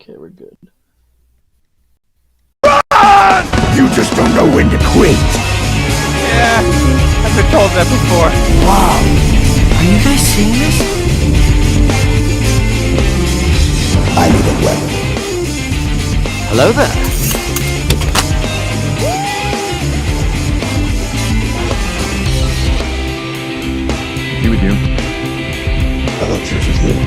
Okay, we're good. You just don't know when to quit. Yeah, I've been told that before. Wow. Are you guys seeing this? I need a weapon. Hello there. He with you? I thought yours was new.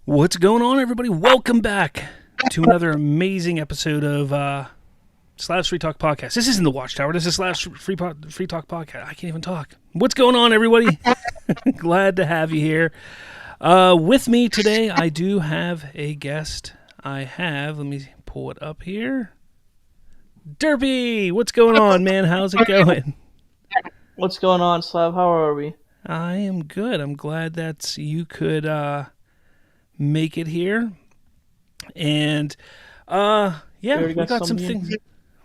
What's going on, everybody? Welcome back to another amazing episode of Slav's Free Talk Podcast. This isn't the Watchtower. This is Slav's Free Talk Podcast. I can't even talk. What's going on, everybody? Glad to have you here. With me today, I do have a guest. Let me pull it up here. Derpy, what's going on, man? How's it going? What's going on, Slav? How are we? I am good. I'm glad that you could make it here. And yeah, we got some things.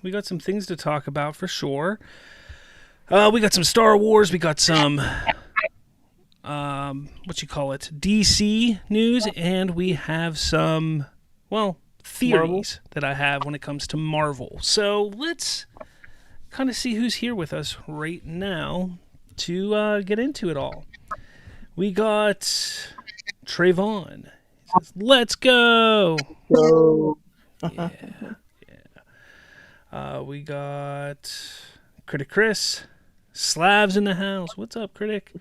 We got some things to talk about for sure. We got some Star Wars. We got some DC news, and we have some theories that I have when it comes to Marvel. So let's kind of see who's here with us right now to get into it all. We got Trayvon. He says, let's go. Yeah. We got Critic Chris. Slav's in the house. What's up, Critic?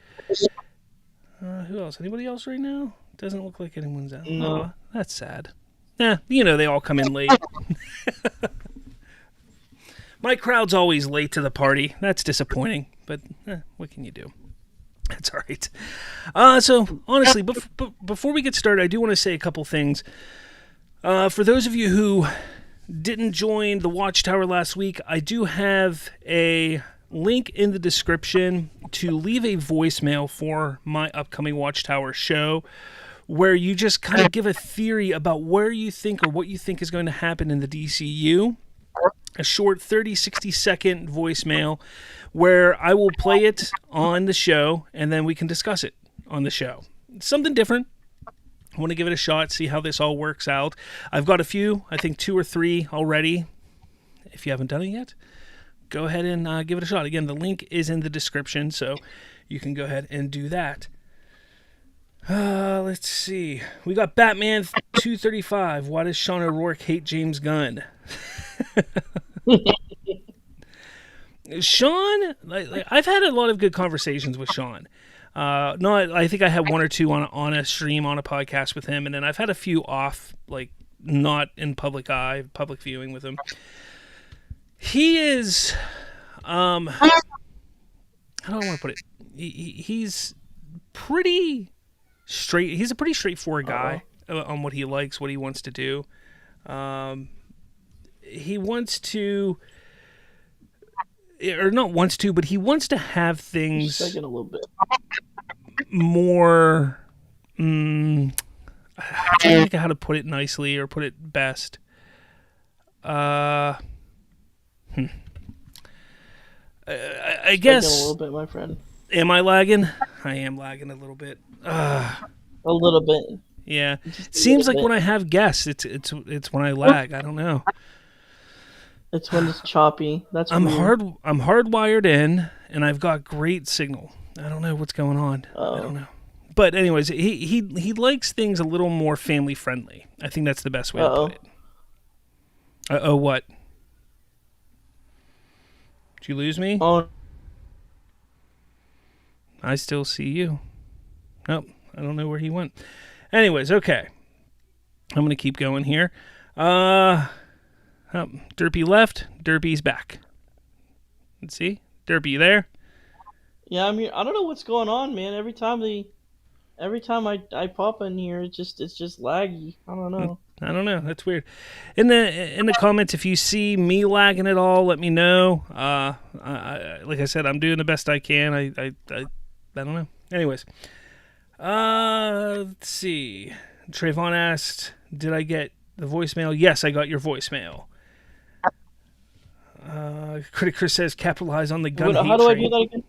Who else? Anybody else right now? Doesn't look like anyone's out. No. Oh, that's sad. They all come in late. My crowd's always late to the party. That's disappointing, but what can you do? That's all right. So, honestly, before we get started, I do want to say a couple things. For those of you who didn't join the Watchtower last week, I do have a link in the description to leave a voicemail for my upcoming Watchtower show, where you just kind of give a theory about where you think or what you think is going to happen in the DCU. A short 30, 60-second voicemail where I will play it on the show, and then we can discuss it on the show. Something different. I want to give it a shot, see how this all works out. I've got a few, I think 2 or 3 already. If you haven't done it yet, go ahead and give it a shot. Again, the link is in the description, so you can go ahead and do that. Let's see. We got Batman 235. Why does Sean O'Rourke hate James Gunn? Sean, I've had a lot of good conversations with Sean. I think I had 1 or 2 on a stream, on a podcast with him, and then I've had a few off, like not in public viewing with him. He is, how do I want to put it? He's pretty straight. He's a pretty straightforward guy on what he likes, what he wants to do. He wants to, or not wants to, but he wants to have things a little bit more. I don't think how to put it nicely or put it best. I guess a little bit, my friend. Am I lagging? I am lagging a little bit. A little bit. Yeah. Seems like when I have guests, it's when I lag. I don't know. It's when it's choppy. That's I'm weird. I'm hardwired in, and I've got great signal. I don't know what's going on. I don't know. But anyways, he likes things a little more family friendly. I think that's the best way to put it. What? Did you lose me? Oh. I still see you. Nope. I don't know where he went. Anyways, okay. I'm going to keep going here. Derpy left. Derpy's back. Let's see. Derpy, you there? Yeah, I mean, I don't know what's going on, man. Every time I pop in here, it's just laggy. I don't know. I don't know. That's weird. In the comments, if you see me lagging at all, let me know. Like I said, I'm doing the best I can. I don't know. Anyways, let's see. Trayvon asked, "Did I get the voicemail?" Yes, I got your voicemail. Critic Chris says, "Capitalize on the gun hate How do I train." do that again?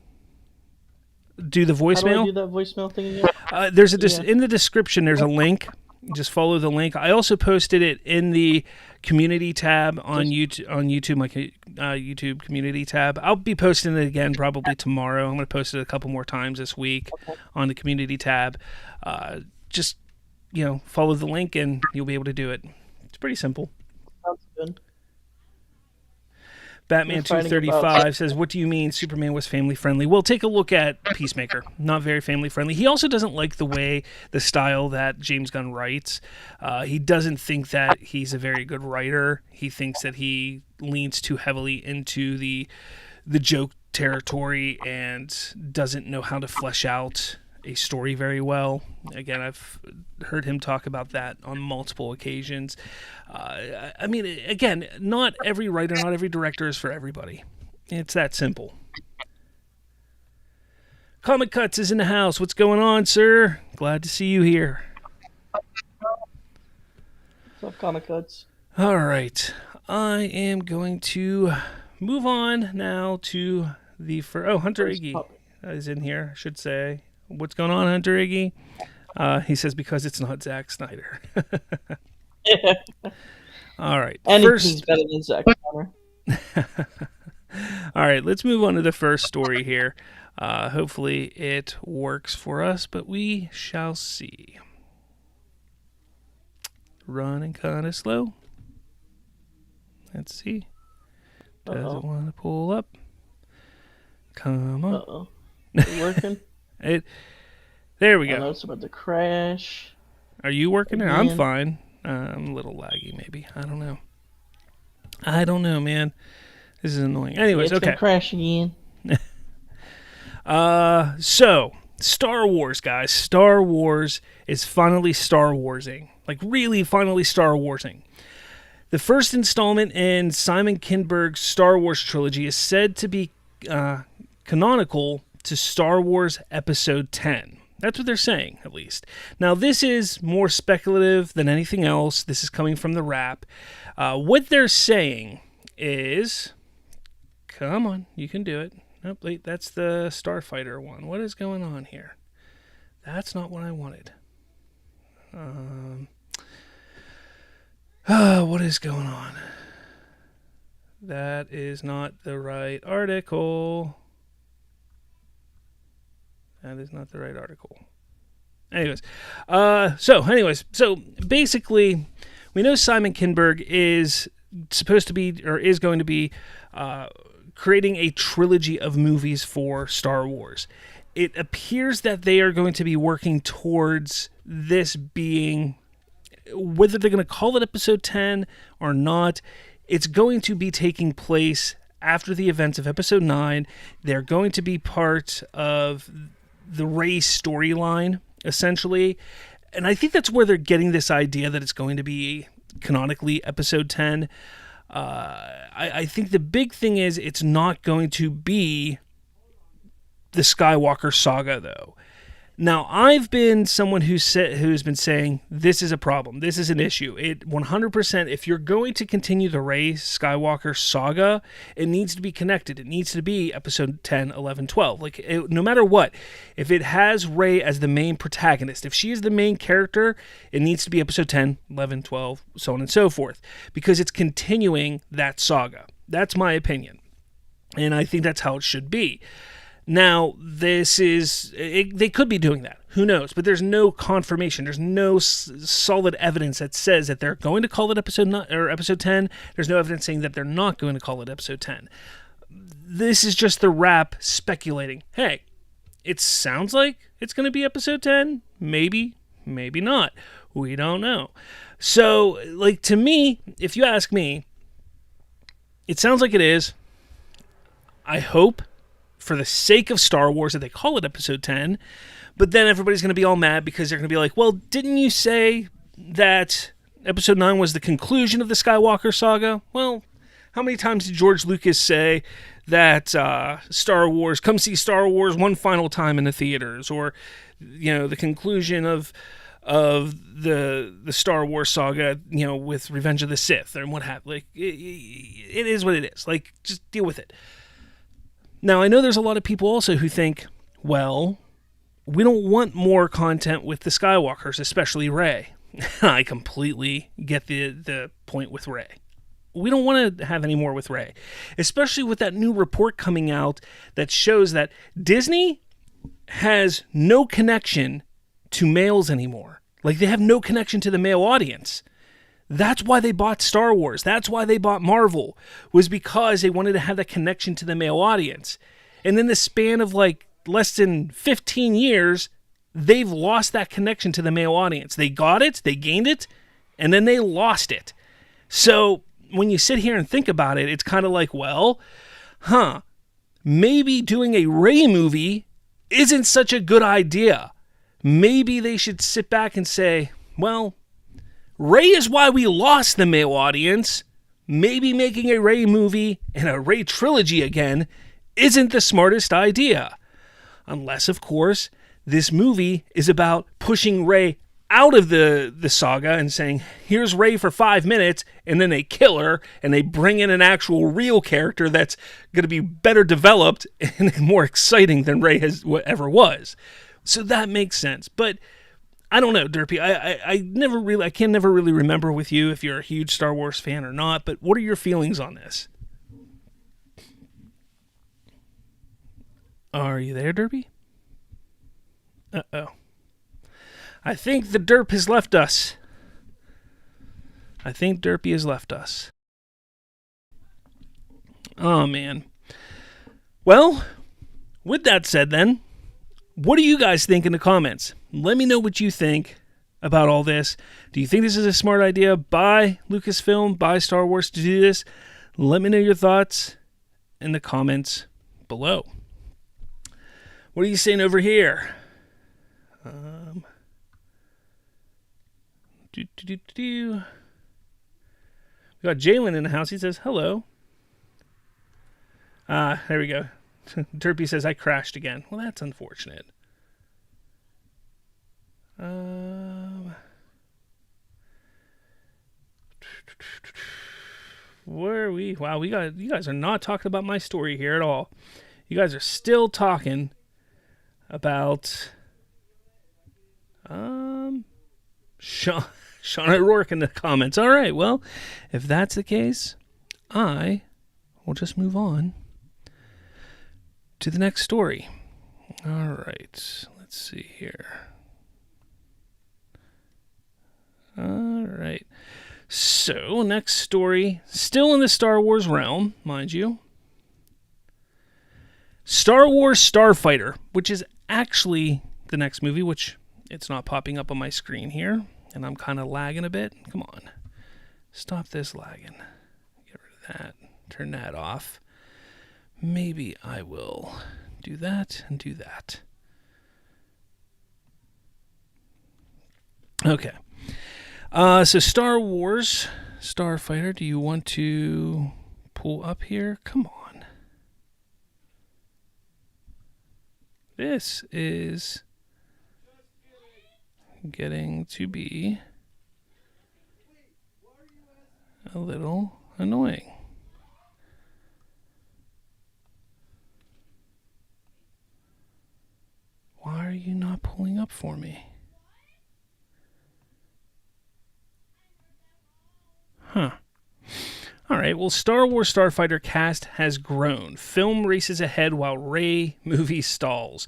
Do the How do I voicemail? do that voicemail thing again? There's in the description. There's a link. Just follow the link. I also posted it in the community tab on YouTube, my YouTube community tab. I'll be posting it again probably tomorrow. I'm going to post it a couple more times this week on the community tab. Just follow the link and you'll be able to do it. It's pretty simple. Sounds good. Batman 235 says, "What do you mean Superman was family friendly?" Well, take a look at Peacemaker. Not very family friendly. He also doesn't like the style that James Gunn writes. He doesn't think that he's a very good writer. He thinks that he leans too heavily into the joke territory and doesn't know how to flesh out a story very well. Again, I've heard him talk about that on multiple occasions. I mean, again, not every writer, not every director is for everybody. It's that simple. Comic Cuts is in the house. What's going on, sir? Glad to see you here. What's up, Comic Cuts? All right. I am going to move on now to the... Hunter Iggy is in here, I should say. What's going on, Hunter Iggy? He says because it's not Zack Snyder. All right. Anything's better than Zack Snyder. All right, let's move on to the first story here. Hopefully it works for us, but we shall see. Running kind of slow. Let's see. Does it want to pull up? Come on. Uh-oh. Is it working? There we go. know it's about to crash. Are you working there? I'm fine. I'm a little laggy, maybe. I don't know, man. This is annoying. Anyways, It's gonna crash again. So Star Wars, guys. Star Wars is finally Star Warsing. Like, really finally Star Warsing. The first installment in Simon Kinberg's Star Wars trilogy is said to be canonical to Star Wars Episode 10. That's what they're saying, at least. Now, this is more speculative than anything else. This is coming from the Wrap. What they're saying is... Come on, you can do it. Nope, wait, that's the Starfighter one. What is going on here? That's not what I wanted. What is going on? That is not the right article. That is not the right article. Anyways, so basically, we know Simon Kinberg is supposed to be, or is going to be, creating a trilogy of movies for Star Wars. It appears that they are going to be working towards this being, whether they're going to call it Episode 10 or not, it's going to be taking place after the events of Episode 9. They're going to be part of the Rey storyline, essentially. And I think that's where they're getting this idea that it's going to be canonically Episode 10. I think the big thing is it's not going to be the Skywalker saga, though. Now, I've been someone who's been saying this is a problem. This is an issue. It 100%, if you're going to continue the Rey Skywalker saga, it needs to be connected. It needs to be Episode 10, 11, 12. No matter what, if it has Rey as the main protagonist, if she is the main character, it needs to be Episode 10, 11, 12, so on and so forth, because it's continuing that saga. That's my opinion. And I think that's how it should be. Now, they could be doing that. Who knows? But there's no confirmation. There's no solid evidence that says that they're going to call it Episode 9 or Episode 10. There's no evidence saying that they're not going to call it Episode 10. This is just the Wrap speculating. Hey, it sounds like it's going to be Episode 10. Maybe, maybe not. We don't know. So, to me, if you ask me, it sounds like it is. I hope, for the sake of Star Wars, that they call it Episode 10, but then everybody's going to be all mad because they're going to be like, well, didn't you say that Episode 9 was the conclusion of the Skywalker saga? Well, How many times did George Lucas say that Star Wars, come see Star Wars one final time in the theaters, or the conclusion of the Star Wars saga, with Revenge of the Sith and what have. Like it is what it is. Like, just deal with it. Now, I know there's a lot of people also who think, well, we don't want more content with the Skywalkers, especially Rey. I completely get the point with Rey. We don't want to have any more with Rey, especially with that new report coming out that shows that Disney has no connection to males anymore. Like, they have no connection to the male audience. That's why they bought Star Wars. That's why they bought Marvel, was because they wanted to have that connection to the male audience. And in the span of like less than 15 years, they've lost that connection to the male audience. They got it, they gained it, and then they lost it. So when you sit here and think about it, it's kind of like, well, maybe doing a Rey movie isn't such a good idea. Maybe they should sit back and say, well, Rey is why we lost the male audience. Maybe making a Rey movie and a Rey trilogy again isn't the smartest idea. Unless, of course, this movie is about pushing Rey out of the saga and saying, here's Rey for 5 minutes, and then they kill her, and they bring in an actual real character that's going to be better developed and more exciting than Rey ever was. So that makes sense. But I don't know, Derpy. I can never really remember with you if you're a huge Star Wars fan or not, but what are your feelings on this? Are you there, Derpy? Uh-oh. I think the derp has left us. I think Derpy has left us. Oh, man. Well, with that said then, what do you guys think in the comments? Let me know what you think about all this. Do you think this is a smart idea by Lucasfilm, by Star Wars to do this? Let me know your thoughts in the comments below. What are you saying over here? We got Jalen in the house. He says, hello. There we go. Derpy says, I crashed again. Well, that's unfortunate. Where are we? Wow, you guys are not talking about my story here at all. You guys are still talking about Sean O'Rourke in the comments. All right, well, if that's the case, I will just move on to the next story. All right, let's see here. All right. So, next story, still in the Star Wars realm, mind you. Star Wars Starfighter, which is actually the next movie, which it's not popping up on my screen here, and I'm kind of lagging a bit. Come on. Stop this lagging. Get rid of that. Turn that off. Maybe I will do that and do that. Okay. So Star Wars Starfighter, do you want to pull up here? Come on. This is getting to be a little annoying. Why are you not pulling up for me? Huh. All right, well, Star Wars Starfighter cast has grown. Film races ahead while Rey movie stalls.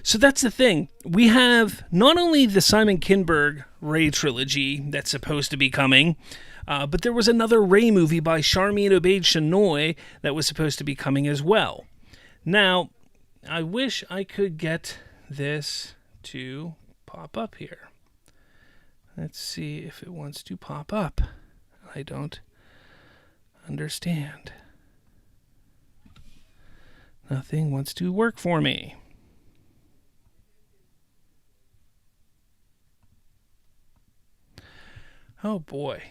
So that's the thing. We have not only the Simon Kinberg Rey trilogy that's supposed to be coming, but there was another Rey movie by Sharmeen Obaid-Chinoy that was supposed to be coming as well. Now, I wish I could get this to pop up here. Let's see if it wants to pop up. I don't understand. Nothing wants to work for me. Oh boy.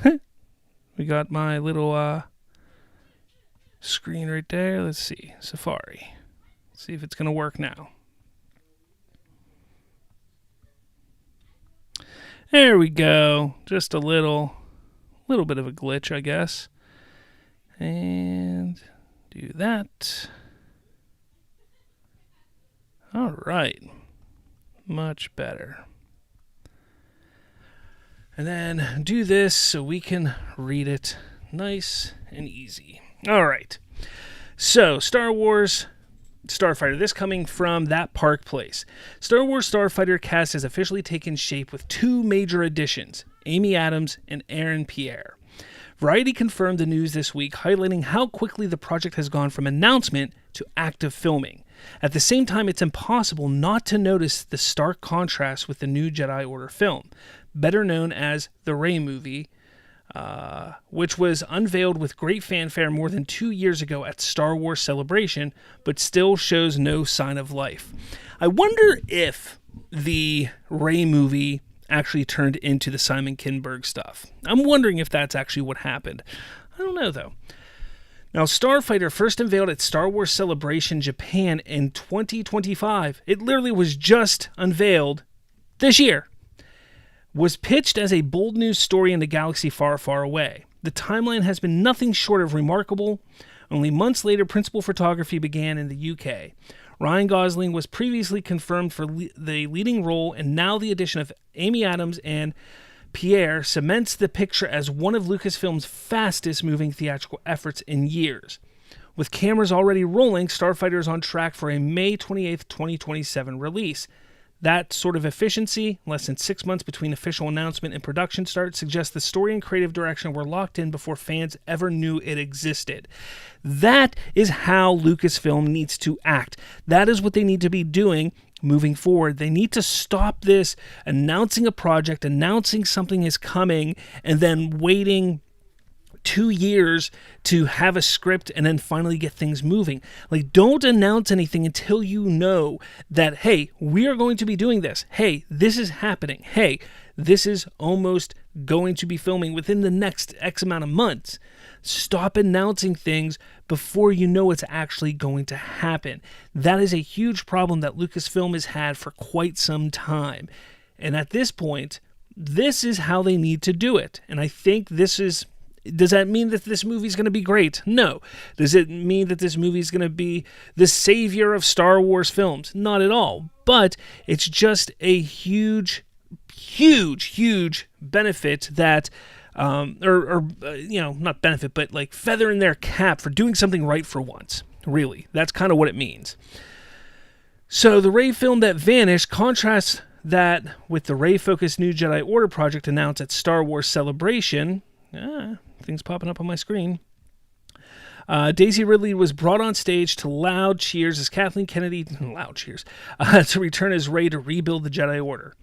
We got my little screen right there. Let's see. Safari. Let's see if it's going to work now. There we go. Just a little bit of a glitch, I guess. And do that. All right. Much better. And then do this so we can read it nice and easy. All right. So, Star Wars Starfighter. This coming from That Park Place. Star Wars Starfighter cast has officially taken shape with two major additions, Amy Adams and Aaron Pierre. Variety confirmed the news this week, highlighting how quickly the project has gone from announcement to active filming. At the same time, it's impossible not to notice the stark contrast with the new Jedi Order film, better known as the Rey movie, which was unveiled with great fanfare more than 2 years ago at Star Wars Celebration, but still shows no sign of life. I wonder if the Rey movie actually turned into the Simon Kinberg stuff. I'm wondering if that's actually what happened. I don't know, though. Now, Starfighter, first unveiled at Star Wars Celebration Japan in 2025, it literally was just unveiled this year, was pitched as a bold new story in a galaxy far, far away. The timeline has been nothing short of remarkable. Only months later, principal photography began in the UK. Ryan Gosling was previously confirmed for the leading role, and now the addition of Amy Adams and Pierre cements the picture as one of Lucasfilm's fastest-moving theatrical efforts in years. With cameras already rolling, Starfighter is on track for a May 28th, 2027 release. That sort of efficiency, less than 6 months between official announcement and production start, suggests the story and creative direction were locked in before fans ever knew it existed. That is how Lucasfilm needs to act. That is what they need to be doing moving forward. They need to stop this announcing a project, announcing something is coming, and then waiting 2 years to have a script and then finally get things moving. Like, don't announce anything until you know that, hey, we are going to be doing this. Hey, this is happening. Hey, this is almost going to be filming within the next X amount of months. Stop announcing things before you know it's actually going to happen. That is a huge problem that Lucasfilm has had for quite some time. And at this point, this is how they need to do it. And I think this is... Does that mean that this movie is going to be great? No. Does it mean that this movie is going to be the savior of Star Wars films? Not at all. But it's just a huge, huge, huge benefit that, not benefit, but like feather in their cap for doing something right for once. Really. That's kind of what it means. So the Rey film that vanished contrasts that with the Rey-focused new Jedi Order project announced at Star Wars Celebration. Things popping up on my screen. Daisy Ridley was brought on stage to loud cheers as Kathleen Kennedy, to return as Rey to rebuild the Jedi Order.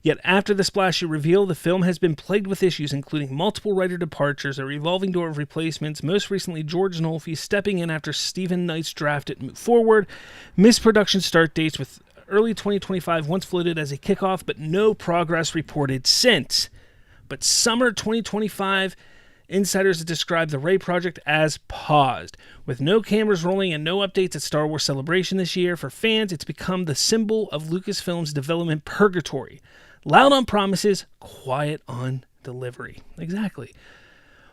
Yet after the splashy reveal, the film has been plagued with issues, including multiple writer departures, a revolving door of replacements, most recently George Nolfi stepping in after Stephen Knight's draft it moved forward, missed production start dates with early 2025 once floated as a kickoff, but no progress reported since. But summer 2025, insiders have described the Rey project as paused. With no cameras rolling and no updates at Star Wars Celebration this year, for fans, it's become the symbol of Lucasfilm's development purgatory. Loud on promises, quiet on delivery. Exactly.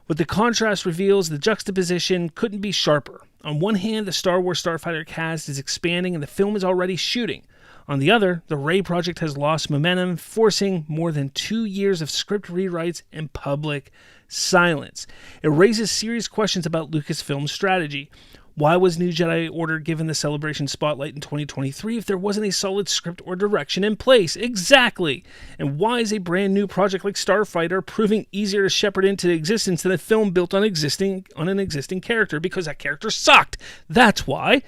With the contrast reveals, the juxtaposition couldn't be sharper. On one hand, the Star Wars Starfighter cast is expanding and the film is already shooting. On the other, the Rey project has lost momentum, forcing more than 2 years of script rewrites and public silence. It raises serious questions about Lucasfilm's strategy. Why was New Jedi Order given the Celebration spotlight in 2023 if there wasn't a solid script or direction in place? Exactly! And why is a brand new project like Starfighter proving easier to shepherd into existence than a film built on an existing character? Because that character sucked! That's why!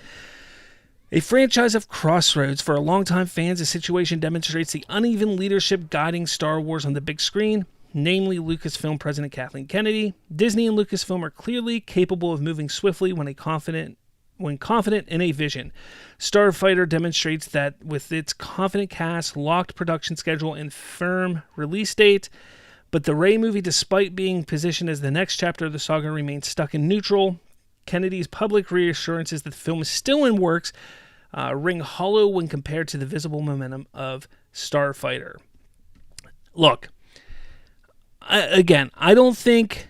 A franchise of crossroads for a longtime fans, the situation demonstrates the uneven leadership guiding Star Wars on the big screen, namely Lucasfilm President Kathleen Kennedy. Disney and Lucasfilm are clearly capable of moving swiftly when confident in a vision. Starfighter demonstrates that with its confident cast, locked production schedule, and firm release date, But the Rey movie, despite being positioned as the next chapter of the saga, remains stuck in neutral. Kennedy's public reassurances that the film is still in works ring hollow when compared to the visible momentum of Starfighter. Look, I don't think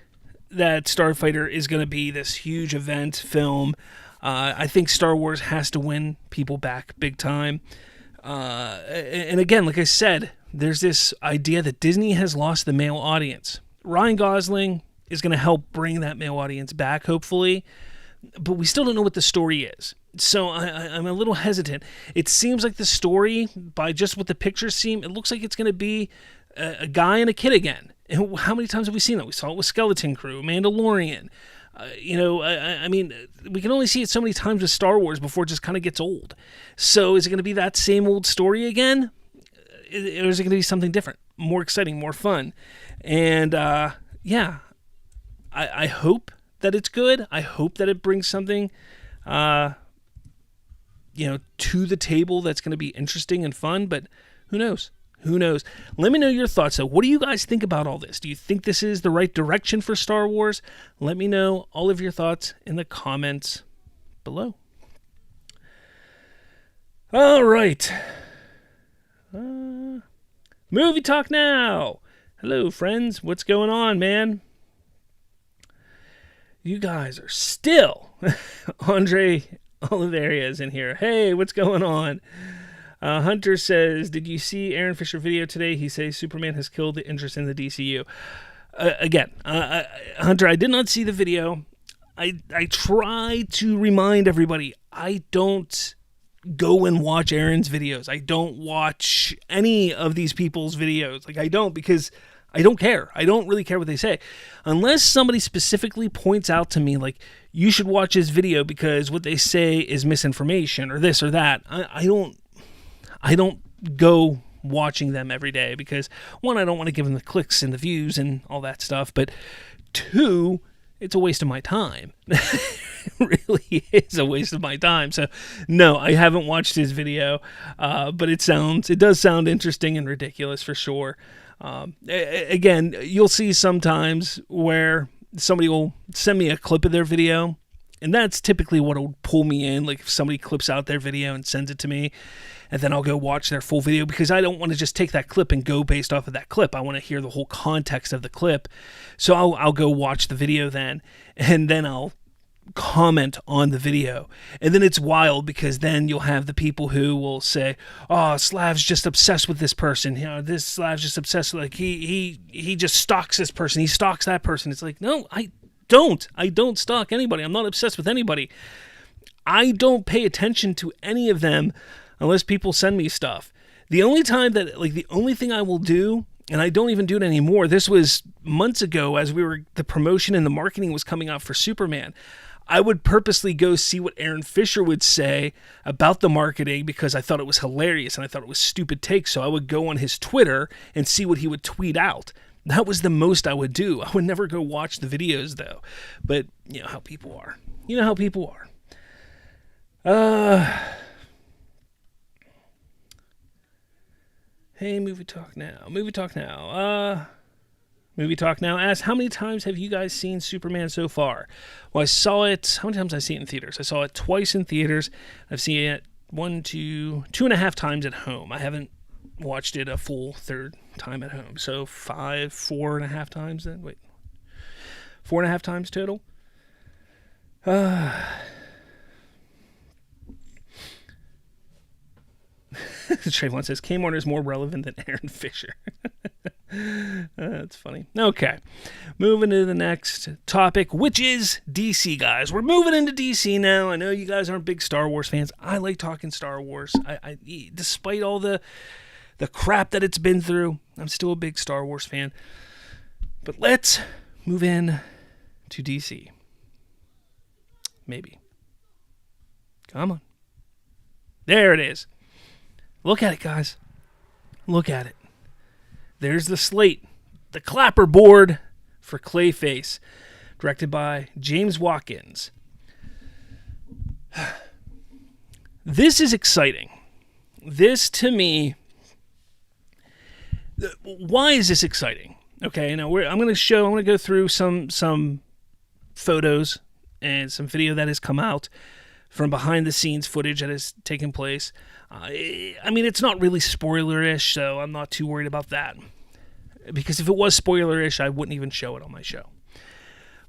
that Starfighter is going to be this huge event film. I think Star Wars has to win people back big time. And again, like I said, there's this idea that Disney has lost the male audience. Ryan Gosling is going to help bring that male audience back, hopefully. But we still don't know what the story is. So I'm a little hesitant. It seems like the story, by just what the pictures seem, it looks like it's going to be a guy and a kid again. And how many times have we seen that? We saw it with Skeleton Crew, Mandalorian. I mean, we can only see it so many times with Star Wars before it just kind of gets old. So is it going to be that same old story again? Or is it going to be something different, more exciting, more fun? And I hope that it's good. I hope that it brings something, to the table that's going to be interesting and fun. But who knows? Who knows? Let me know your thoughts, though. What do you guys think about all this? Do you think this is the right direction for Star Wars? Let me know all of your thoughts in the comments below. All right. Movie talk now. Hello, friends. What's going on, man? You guys are still... Andre Oliveria is in here. Hey, what's going on? Hunter says, did you see Aaron Fisher video today? He says Superman has killed the interest in the DCU. Hunter, I did not see the video. I try to remind everybody, I don't go and watch Aaron's videos. I don't watch any of these people's videos. Like, I don't, because I don't care. I don't really care what they say. Unless somebody specifically points out to me, like, you should watch his video because what they say is misinformation or this or that. I don't go watching them every day because, one, I don't want to give them the clicks and the views and all that stuff, but two, it's a waste of my time. It really is a waste of my time. So, no, I haven't watched his video, but it does sound interesting and ridiculous for sure. Again, you'll see sometimes where somebody will send me a clip of their video, and that's typically what will pull me in. Like if somebody clips out their video and sends it to me, and then I'll go watch their full video because I don't want to just take that clip and go based off of that clip. I want to hear the whole context of the clip. So I'll go watch the video then, and then I'll comment on the video. And then it's wild because then you'll have the people who will say, oh, Slav's just obsessed with this person. This Slav's just obsessed with, like, he just stalks this person. He stalks that person. It's like, no, I don't stalk anybody. I'm not obsessed with anybody. I don't pay attention to any of them unless people send me stuff. The only time that, like, the only thing I will do, and I don't even do it anymore, this was months ago as the promotion and the marketing was coming out for Superman. I would purposely go see what Aaron Fisher would say about the marketing because I thought it was hilarious and I thought it was stupid takes. So I would go on his Twitter and see what he would tweet out. That was the most I would do. I would never go watch the videos, though. But you know how people are. Hey, Movie Talk Now. Movie Talk Now asks, how many times have you guys seen Superman so far? Well, I saw it... How many times did I see it in theaters? I saw it twice in theaters. I've seen it 2.5 times at home. I haven't watched it a full third time at home. So 4.5 times then? Wait. 4.5 times total? Trayvon says, Kmart is more relevant than Aaron Fisher. That's funny. Okay. Moving to the next topic, which is DC, guys. We're moving into DC now. I know you guys aren't big Star Wars fans. I like talking Star Wars. I despite all the crap that it's been through, I'm still a big Star Wars fan. But let's move in to DC. Maybe. Come on. There it is. Look at it, guys. Look at it. There's the slate, the clapperboard for Clayface, directed by James Watkins. This is exciting. This, to me, why is this exciting? Okay, now I'm going to go through some photos and some video that has come out from behind the scenes footage that has taken place. I mean, it's not really spoilerish, so I'm not too worried about that. Because if it was spoilerish, I wouldn't even show it on my show.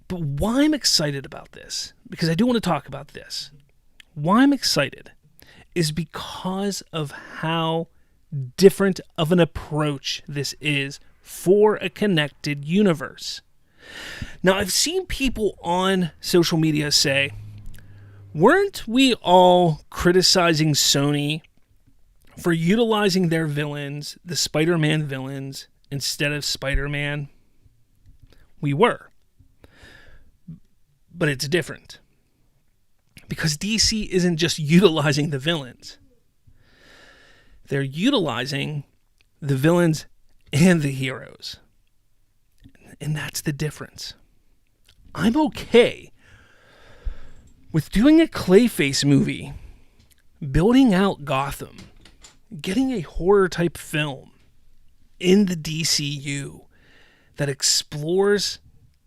But why I'm excited about this, because I do want to talk about this, why I'm excited is because of how different of an approach this is for a connected universe. Now, I've seen people on social media say, weren't we all criticizing Sony for utilizing their villains, the Spider-Man villains, instead of Spider-Man? We were. But it's different. Because DC isn't just utilizing the villains. They're utilizing the villains and the heroes. And that's the difference. I'm okay with doing a Clayface movie, building out Gotham, getting a horror type film in the DCU that explores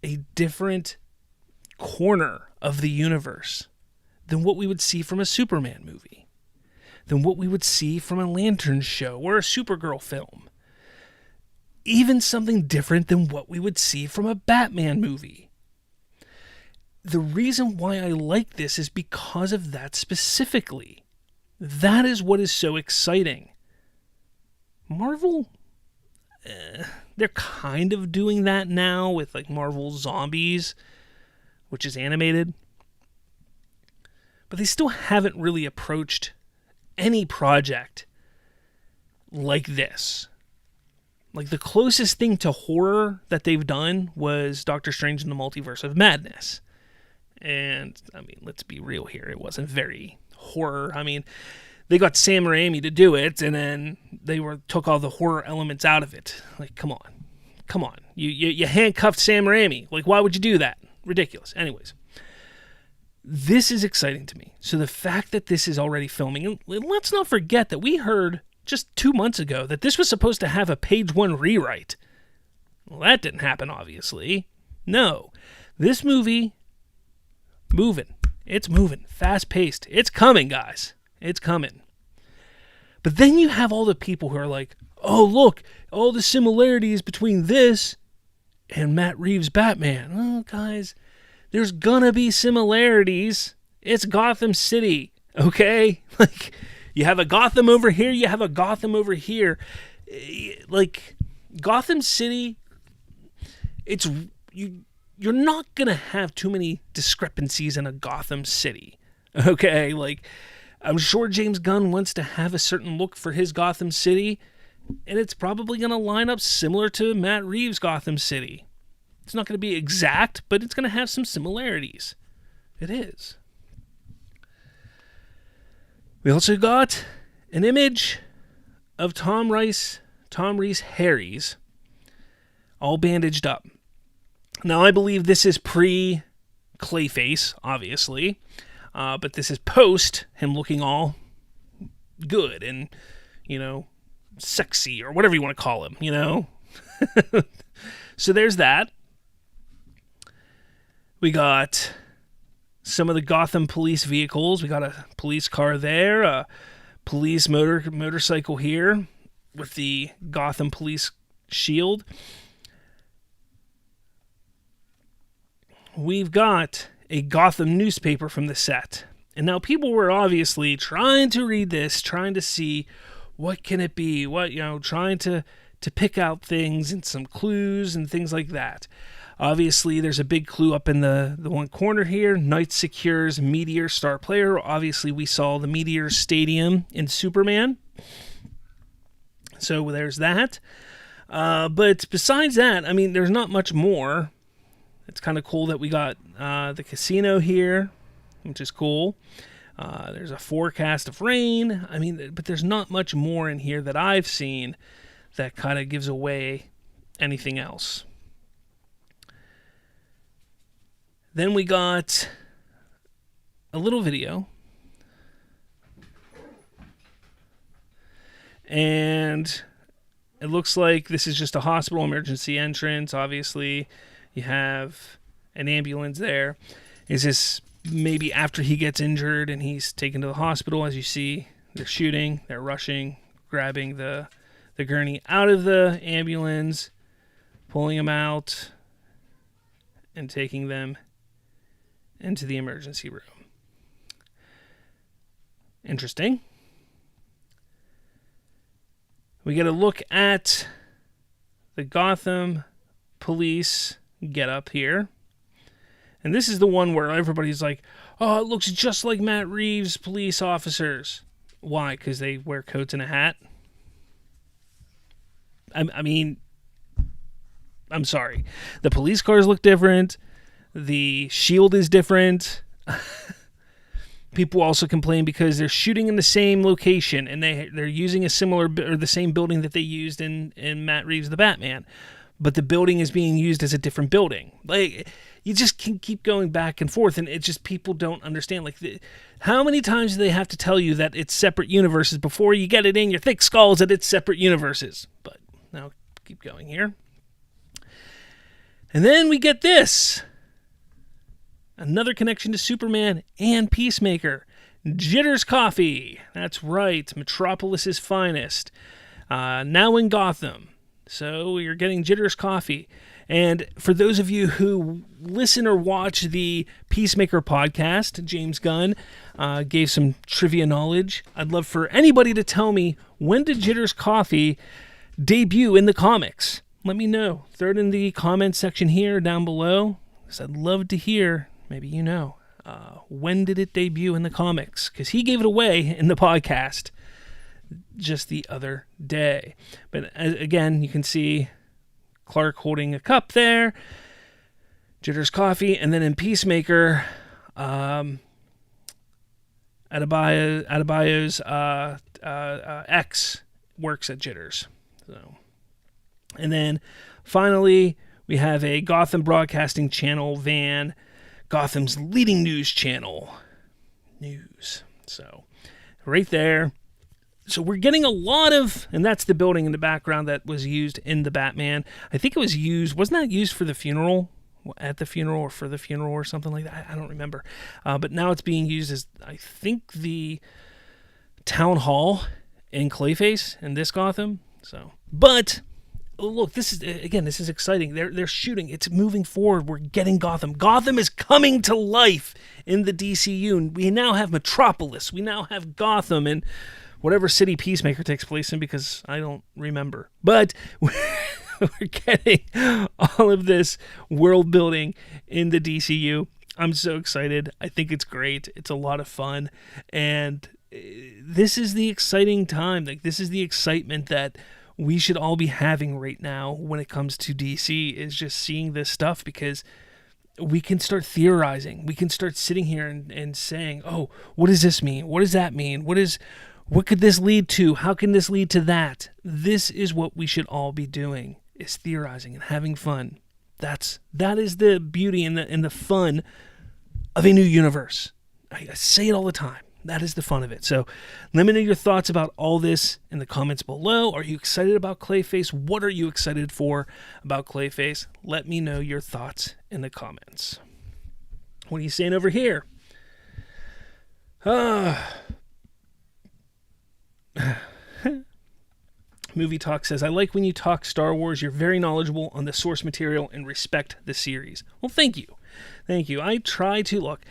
a different corner of the universe than what we would see from a Superman movie, than what we would see from a Lantern show or a Supergirl film. Even something different than what we would see from a Batman movie. The reason why I like this is because of that specifically. That is what is so exciting. Marvel, they're kind of doing that now with like Marvel Zombies, which is animated. But they still haven't really approached any project like this. Like, the closest thing to horror that they've done was Doctor Strange in the Multiverse of Madness. And, I mean, let's be real here. It wasn't very horror. I mean, they got Sam Raimi to do it, and then they took all the horror elements out of it. Like, come on. Come on. You handcuffed Sam Raimi. Like, why would you do that? Ridiculous. Anyways. This is exciting to me. So the fact that this is already filming, and let's not forget that we heard just 2 months ago that this was supposed to have a page 1 rewrite. Well, that didn't happen, obviously. No. This movie, moving. It's moving. Fast-paced. It's coming, guys. It's coming. But then you have all the people who are like, oh, look, all the similarities between this and Matt Reeves' Batman. Oh, guys, there's gonna be similarities. It's Gotham City, okay? Like, you have a Gotham over here, you have a Gotham over here. Like, Gotham City, you're not gonna have too many discrepancies in a Gotham City, okay? Like, I'm sure James Gunn wants to have a certain look for his Gotham City, and it's probably gonna line up similar to Matt Reeves' Gotham City. It's not gonna be exact, but it's gonna have some similarities. It is. We also got an image of Tom Reese Harry's all bandaged up. Now, I believe this is pre-Clayface, obviously, but this is post him looking all good and, sexy or whatever you want to call him, So there's that. We got some of the Gotham police vehicles. We got a police car there, a police motorcycle here with the Gotham police shield. We've got a Gotham newspaper from the set. And now people were obviously trying to read this, trying to see what can it be, trying to pick out things and some clues and things like that. Obviously, there's a big clue up in the one corner here. Knight secures Meteor star player. Obviously, we saw the Meteor Stadium in Superman. So there's that. But besides that, I mean, there's not much more. It's kind of cool that we got the casino here, which is cool. There's a forecast of rain. I mean, but there's not much more in here that I've seen that kind of gives away anything else. Then we got a little video. And it looks like this is just a hospital emergency entrance. Obviously, you have an ambulance there. Is this maybe after he gets injured and he's taken to the hospital? As you see, they're shooting, they're rushing, grabbing the gurney out of the ambulance, pulling him out, and taking them into the emergency room. Interesting. We get a look at the Gotham police get up here. And this is the one where everybody's like, oh, it looks just like Matt Reeves' police officers. Why? Because they wear coats and a hat? I mean, I'm sorry. The police cars look different. The shield is different. People also complain because they're shooting in the same location and they're using a similar or the same building that they used in Matt Reeves' The Batman, but the building is being used as a different building. Like, you just can keep going back and forth, and it just people don't understand. Like, how many times do they have to tell you that it's separate universes before you get it in your thick skulls that it's separate universes? But now keep going here, and then we get this. Another connection to Superman and Peacemaker. Jitters Coffee. That's right. Metropolis's finest. Now in Gotham. So you're getting Jitters Coffee. And for those of you who listen or watch the Peacemaker podcast, James Gunn gave some trivia knowledge. I'd love for anybody to tell me, when did Jitters Coffee debut in the comics? Let me know. Throw it in the comment section here down below, because I'd love to hear. Maybe you know. When did it debut in the comics? Because he gave it away in the podcast just the other day. But again, you can see Clark holding a cup there. Jitters Coffee. And then in Peacemaker, Adebayo's ex works at Jitters. So, and then finally, we have a Gotham Broadcasting Channel van, Gotham's leading news channel. News. So, right there. So we're getting a lot of, and that's the building in the background that was used in the Batman. I think it was used, wasn't that used for the funeral? At the funeral or for the funeral or something like that? I don't remember. But now it's being used as, I think, the town hall in Clayface in this Gotham. So, but look, this is exciting. They're shooting. It's moving forward. We're getting Gotham. Gotham is coming to life in the DCU. We now have Metropolis. We now have Gotham and whatever city Peacemaker takes place in, because I don't remember. But we're getting all of this world building in the DCU. I'm so excited. I think it's great. It's a lot of fun. And this is the exciting time. Like, this is the excitement that we should all be having right now when it comes to DC, is just seeing this stuff, because we can start theorizing. We can start sitting here and saying, oh, what does this mean? What does that mean? What could this lead to? How can this lead to that? This is what we should all be doing, is theorizing and having fun. That is the beauty and the fun of a new universe. I say it all the time. That is the fun of it. So let me know your thoughts about all this in the comments below. Are you excited about Clayface? What are you excited for about Clayface? Let me know your thoughts in the comments. What are you saying over here? Movie Talk says, I like when you talk Star Wars. You're very knowledgeable on the source material and respect the series. Well, thank you. Thank you. I try to look.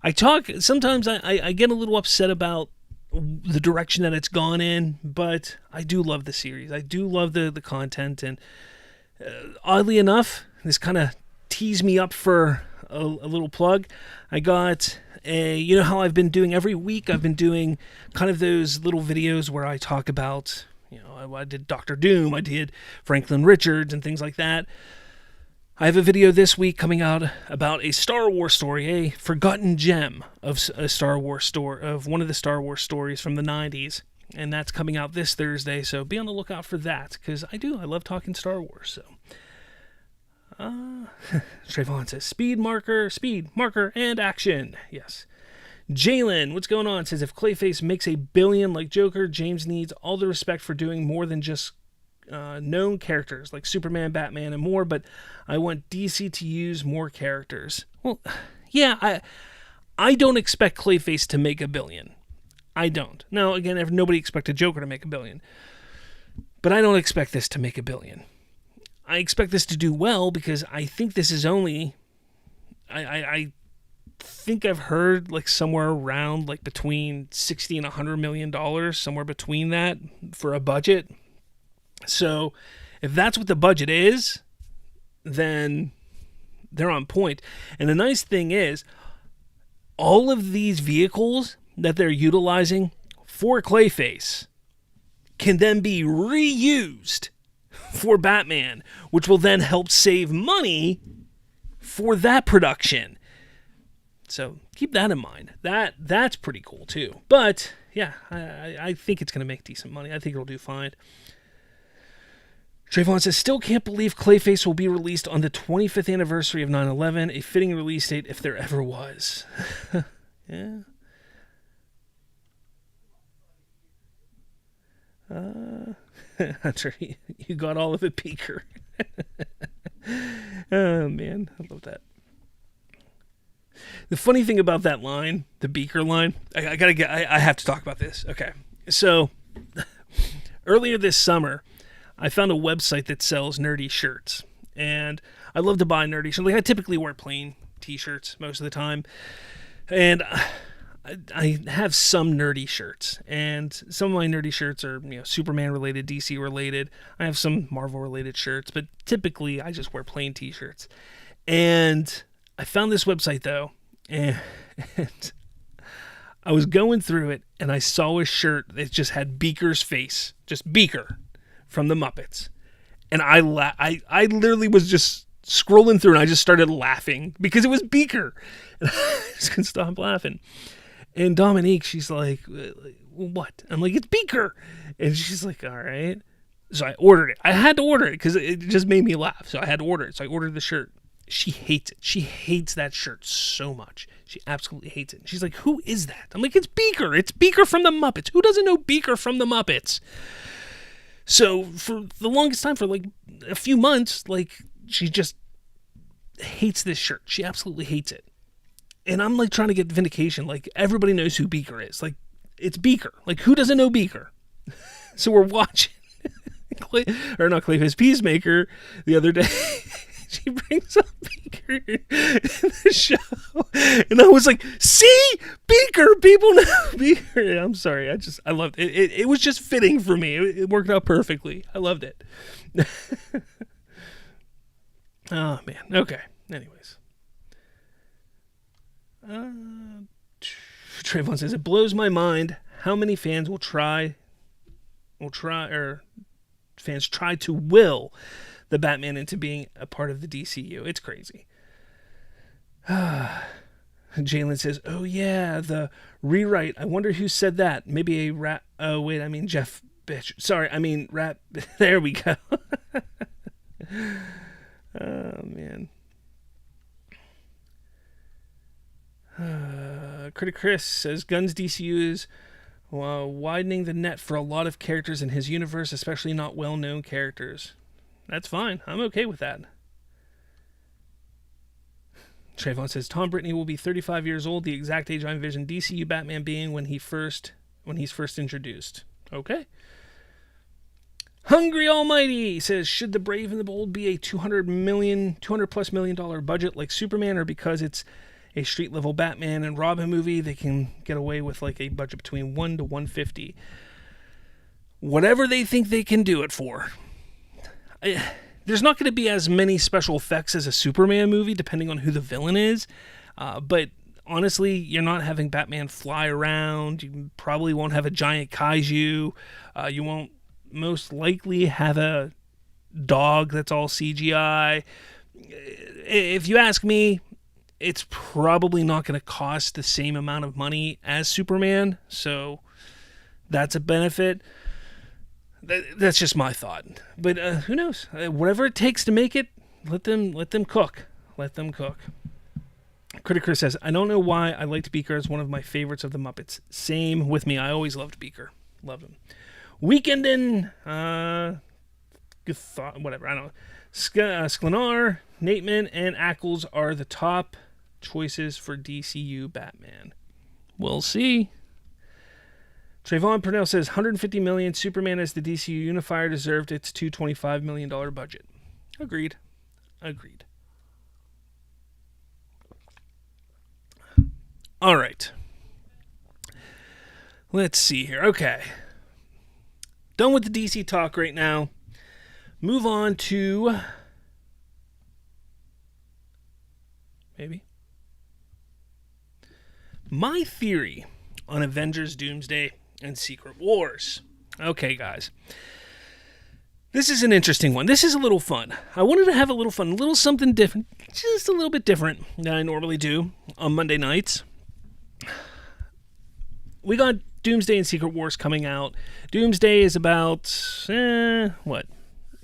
I talk, sometimes I get a little upset about the direction that it's gone in, but I do love the series. I do love the content, and oddly enough, this kind of teased me up for a little plug. I got you know how I've been doing every week, I've been doing kind of those little videos where I talk about, I did Dr. Doom, I did Franklin Richards and things like that. I have a video this week coming out about a Star Wars story, a forgotten gem of a Star Wars story, of one of the Star Wars stories from the 90s, and that's coming out this Thursday, so be on the lookout for that, because I love talking Star Wars, so. Trayvon says, speed marker, and action. Yes. Jalen, what's going on? Says if Clayface makes $1 billion like Joker, James needs all the respect for doing more than just known characters like Superman, Batman, and more. But I want DC to use more characters. Well, yeah, I don't expect Clayface to make $1 billion. I don't. Now, again, nobody expected Joker to make $1 billion, but I don't expect this to make $1 billion. I expect this to do well because I think this is only. I think I've heard like somewhere around like between $60 and $100 million, somewhere between that for a budget. So if that's what the budget is, then they're on point. And the nice thing is, all of these vehicles that they're utilizing for Clayface can then be reused for Batman, which will then help save money for that production. So keep that in mind. That's pretty cool too. But yeah, I think it's going to make decent money. I think it'll do fine. Trayvon says, still can't believe Clayface will be released on the 25th anniversary of 9/11, a fitting release date if there ever was. Yeah. Hunter, you got all of it, Beaker. Oh, man. I love that. The funny thing about that line, the Beaker line, I have to talk about this. Okay. So, earlier this summer, I found a website that sells nerdy shirts. And I love to buy nerdy shirts. Like, I typically wear plain t-shirts most of the time. And I have some nerdy shirts, and some of my nerdy shirts are, Superman related, DC related. I have some Marvel related shirts, but typically I just wear plain t-shirts. And I found this website though, and I was going through it, and I saw a shirt that just had Beaker's face, just Beaker from the Muppets, and I literally was just scrolling through, and I just started laughing because it was Beaker, and I just couldn't stop laughing. And Dominique, she's like, what? I'm like, it's Beaker. And she's like, all right. So I ordered it. I had to order it because it just made me laugh. So I had to order it. So I ordered the shirt. She hates it. She hates that shirt so much. She absolutely hates it. She's like, who is that? I'm like, it's Beaker. It's Beaker from the Muppets. Who doesn't know Beaker from the Muppets? So for the longest time, for like a few months, like, she just hates this shirt. She absolutely hates it. And I'm like trying to get vindication. Like, everybody knows who Beaker is. Like, it's Beaker. Like, who doesn't know Beaker? So we're watching Clayface Peacemaker the other day. She brings up Beaker in the show. And I was like, see? Beaker! People know Beaker. I'm sorry. I loved it. It was just fitting for me. It worked out perfectly. I loved it. Oh, man. Okay. Anyways. Trayvon says, it blows my mind how many fans try to will the Batman into being a part of the DCU. It's crazy. Jalen says, oh yeah, the rewrite. I wonder who said that. Maybe a rat. Oh wait, I mean Jeff bitch. Sorry, I mean rat. There we go. Oh man. Critic Chris says Gunn's DCU is widening the net for a lot of characters in his universe, especially not well-known characters. That's fine. I'm okay with that. Trayvon says Tom Brittany will be 35 years old, the exact age I envision DCU Batman being when he's first introduced. Okay. Hungry Almighty says, should The Brave and the Bold be a $200+ million budget like Superman, or because it's a street level Batman and Robin movie, they can get away with like a budget between 1 to 150? Whatever they think they can do it for. There's not going to be as many special effects as a Superman movie, depending on who the villain is. But honestly, you're not having Batman fly around. You probably won't have a giant kaiju. You won't most likely have a dog that's all CGI. If you ask me, it's probably not going to cost the same amount of money as Superman. So that's a benefit. That's just my thought. But who knows? Whatever it takes to make it, let them cook. Let them cook. Critic Chris says, I don't know why I liked Beaker as one of my favorites of the Muppets. Same with me. I always loved Beaker. Loved him. Weekendin', whatever, I don't know. Sklenar, Nateman, and Ackles are the top choices for DCU Batman. We'll see. Trayvon Purnell says, $150 million. Superman as the DCU unifier deserved its $225 million budget. Agreed. All right. Let's see here. Okay. Done with the DC talk right now. Move on to... maybe? My theory on Avengers, Doomsday, and Secret Wars. Okay, guys. This is an interesting one. This is a little fun. I wanted to have a little fun, a little something different, just a little bit different than I normally do on Monday nights. We got Doomsday and Secret Wars coming out. Doomsday is about,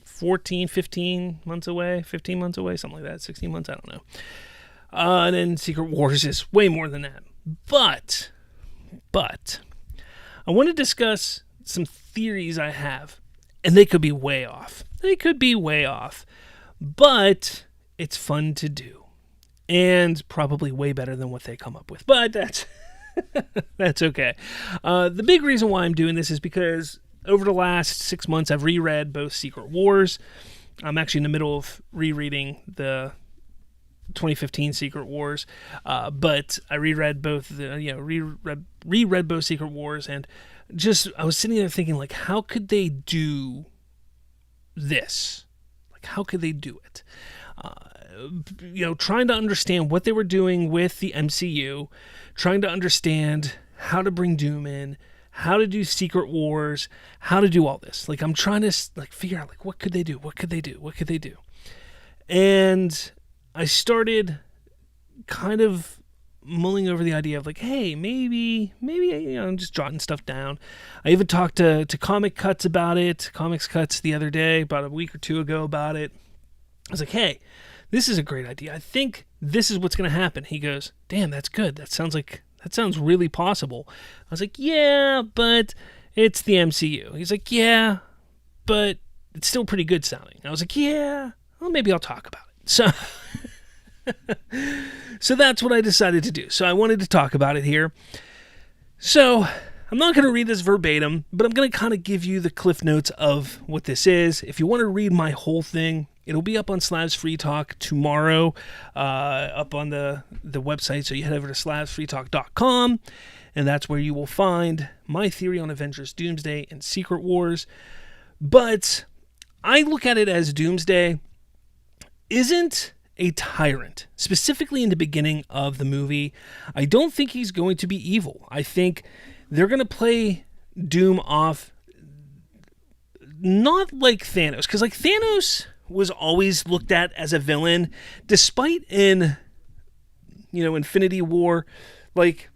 14, 15 months away? 15 months away? Something like that. 16 months? I don't know. And then Secret Wars is way more than that. But, I want to discuss some theories I have. And they could be way off. But it's fun to do. And probably way better than what they come up with. But that's okay. The big reason why I'm doing this is because over the last 6 months, I've reread both Secret Wars. I'm actually in the middle of rereading the 2015 Secret Wars. But I reread both, reread both Secret Wars, and just, I was sitting there thinking, like, how could they do this? Like, how could they do it? Trying to understand what they were doing with the MCU, trying to understand how to bring Doom in, how to do Secret Wars, how to do all this. Like, I'm trying to, like, figure out, like, what could they do? And I started kind of mulling over the idea of, like, hey, maybe, I'm just jotting stuff down. I even talked to Comics Cuts the other day, about a week or two ago about it. I was like, hey, this is a great idea. I think this is what's going to happen. He goes, damn, that's good. That sounds really possible. I was like, yeah, but it's the MCU. He's like, yeah, but it's still pretty good sounding. I was like, yeah, well, maybe I'll talk about it. So that's what I decided to do. So I wanted to talk about it here. So I'm not going to read this verbatim, but I'm going to kind of give you the cliff notes of what this is. If you want to read my whole thing, it'll be up on Slavs Free Talk tomorrow, up on the website. So you head over to slavsfreetalk.com, and that's where you will find my theory on Avengers, Doomsday, and Secret Wars. But I look at it as Doomsday isn't a tyrant, specifically in the beginning of the movie. I don't think he's going to be evil. I think they're going to play Doom off not like Thanos, because like Thanos was always looked at as a villain, despite in Infinity War, like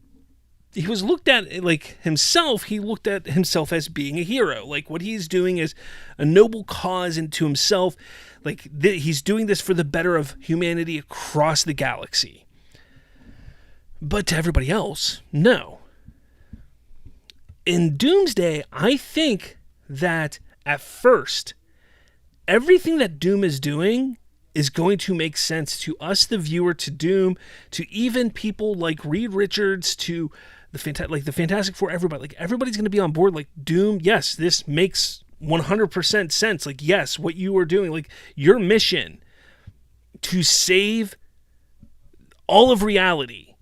he was looked at like himself. He looked at himself as being a hero. Like what he's doing is a noble cause into himself. Like he's doing this for the better of humanity across the galaxy. But to everybody else, no. In Doomsday, I think that at first, everything that Doom is doing is going to make sense to us, the viewer, to Doom, to even people like Reed Richards, to the Fantastic Four, everybody. Like everybody's going to be on board. Like Doom, yes, this makes 100% sense. Like, yes, what you are doing, like your mission to save all of reality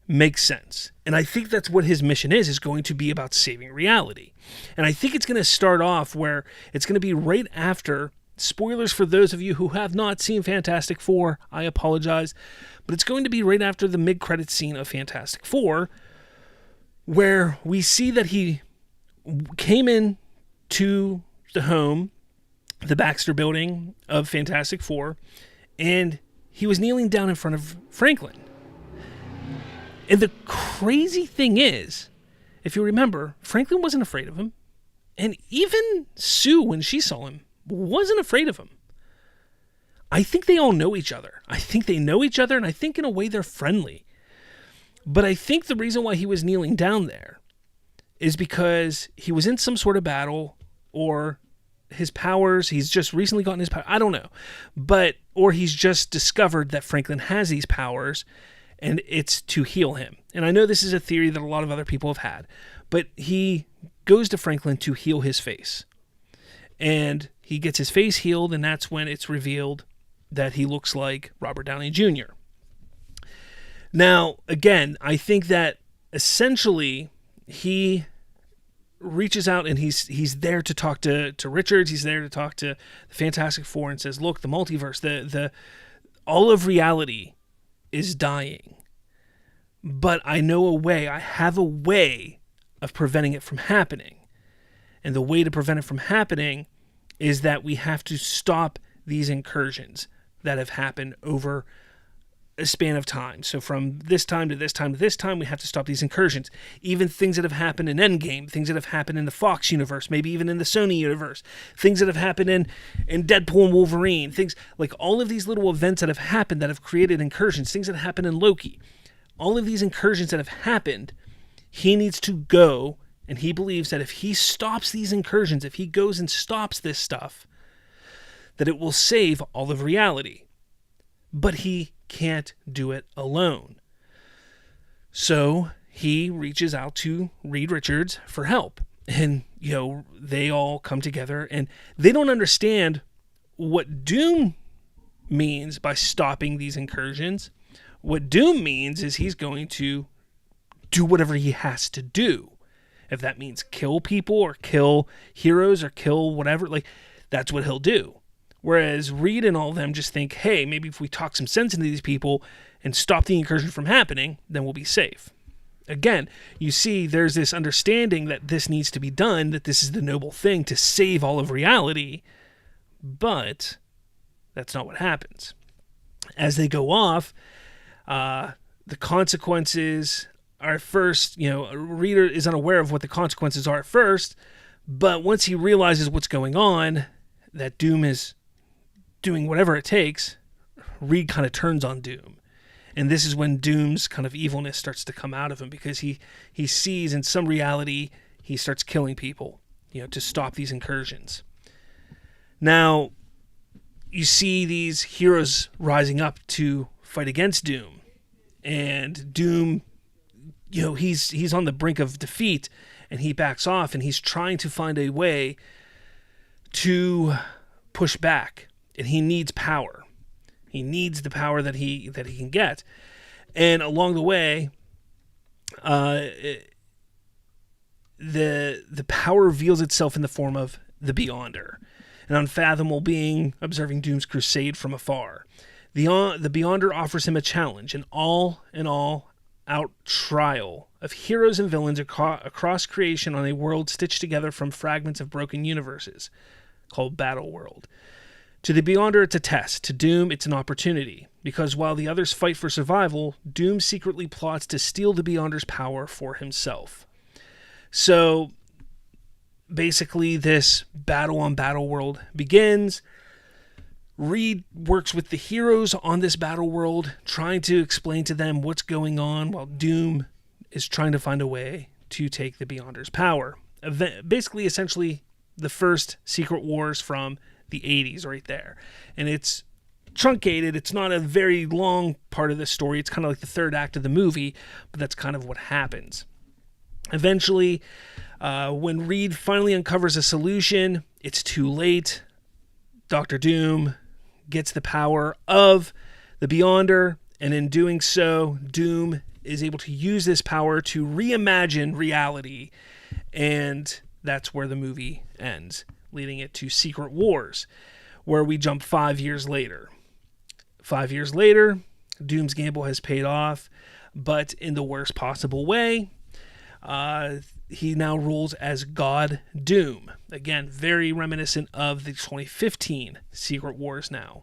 makes sense. And I think that's what his mission is going to be about saving reality. And I think it's going to start off where it's going to be right after, spoilers for those of you who have not seen Fantastic Four, I apologize, but it's going to be right after the mid-credits scene of Fantastic Four, where we see that he came in to the home, the Baxter building of Fantastic Four, and he was kneeling down in front of Franklin. And the crazy thing is, if you remember, Franklin wasn't afraid of him. And even Sue, when she saw him, wasn't afraid of him. I think they all know each other. I think they know each other, and I think in a way they're friendly. But I think the reason why he was kneeling down there is because he was in some sort of battle, or his powers, he's just recently gotten his power. I don't know. Or he's just discovered that Franklin has these powers, and it's to heal him. And I know this is a theory that a lot of other people have had, but he goes to Franklin to heal his face. And he gets his face healed, and that's when it's revealed that he looks like Robert Downey Jr. Now, again, I think that essentially he reaches out and he's there to talk to Richards. He's there to talk to the Fantastic Four and says, look, the multiverse, the all of reality is dying. But I have a way of preventing it from happening. And the way to prevent it from happening is that we have to stop these incursions that have happened over a span of time. So from this time to this time to this time, we have to stop these incursions. Even things that have happened in Endgame, things that have happened in the Fox universe, maybe even in the Sony universe, things that have happened in Deadpool and Wolverine, things like all of these little events that have happened that have created incursions, things that happened in Loki. All of these incursions that have happened, he needs to go, and he believes that if he stops these incursions, if he goes and stops this stuff, that it will save all of reality. But he can't do it alone. So he reaches out to Reed Richards for help. And, they all come together, and they don't understand what Doom means by stopping these incursions. What Doom means is he's going to do whatever he has to do. If that means kill people or kill heroes or kill whatever, that's what he'll do. Whereas Reed and all of them just think, hey, maybe if we talk some sense into these people and stop the incursion from happening, then we'll be safe. Again, you see there's this understanding that this needs to be done, that this is the noble thing to save all of reality, but that's not what happens. As they go off, the consequences are at first, Reed is unaware of what the consequences are at first, but once he realizes what's going on, that Doom is doing whatever it takes, Reed kind of turns on Doom. And this is when Doom's kind of evilness starts to come out of him, because he sees in some reality he starts killing people, to stop these incursions. Now, you see these heroes rising up to fight against Doom. And Doom, he's on the brink of defeat, and he backs off, and he's trying to find a way to push back. And he needs power. He needs the power that he can get. And along the way, the power reveals itself in the form of the Beyonder, an unfathomable being observing Doom's crusade from afar. The Beyonder offers him a challenge, an all-out trial of heroes and villains across creation on a world stitched together from fragments of broken universes, called Battle World. To the Beyonder, it's a test. To Doom, it's an opportunity. Because while the others fight for survival, Doom secretly plots to steal the Beyonder's power for himself. So, basically, this battle on Battle World begins. Reed works with the heroes on this Battle World, trying to explain to them what's going on, while Doom is trying to find a way to take the Beyonder's power. Basically, essentially, the first Secret Wars from the 80s right there. And it's truncated. It's not a very long part of the story. It's kind of like the third act of the movie, but that's kind of what happens. Eventually, when Reed finally uncovers a solution, it's too late. Dr. Doom gets the power of the Beyonder, and in doing so, Doom is able to use this power to reimagine reality, and that's where the movie ends, leading it to Secret Wars, where we jump 5 years later. 5 years later, Doom's gamble has paid off, but in the worst possible way. He now rules as God Doom. Again, very reminiscent of the 2015 Secret Wars now.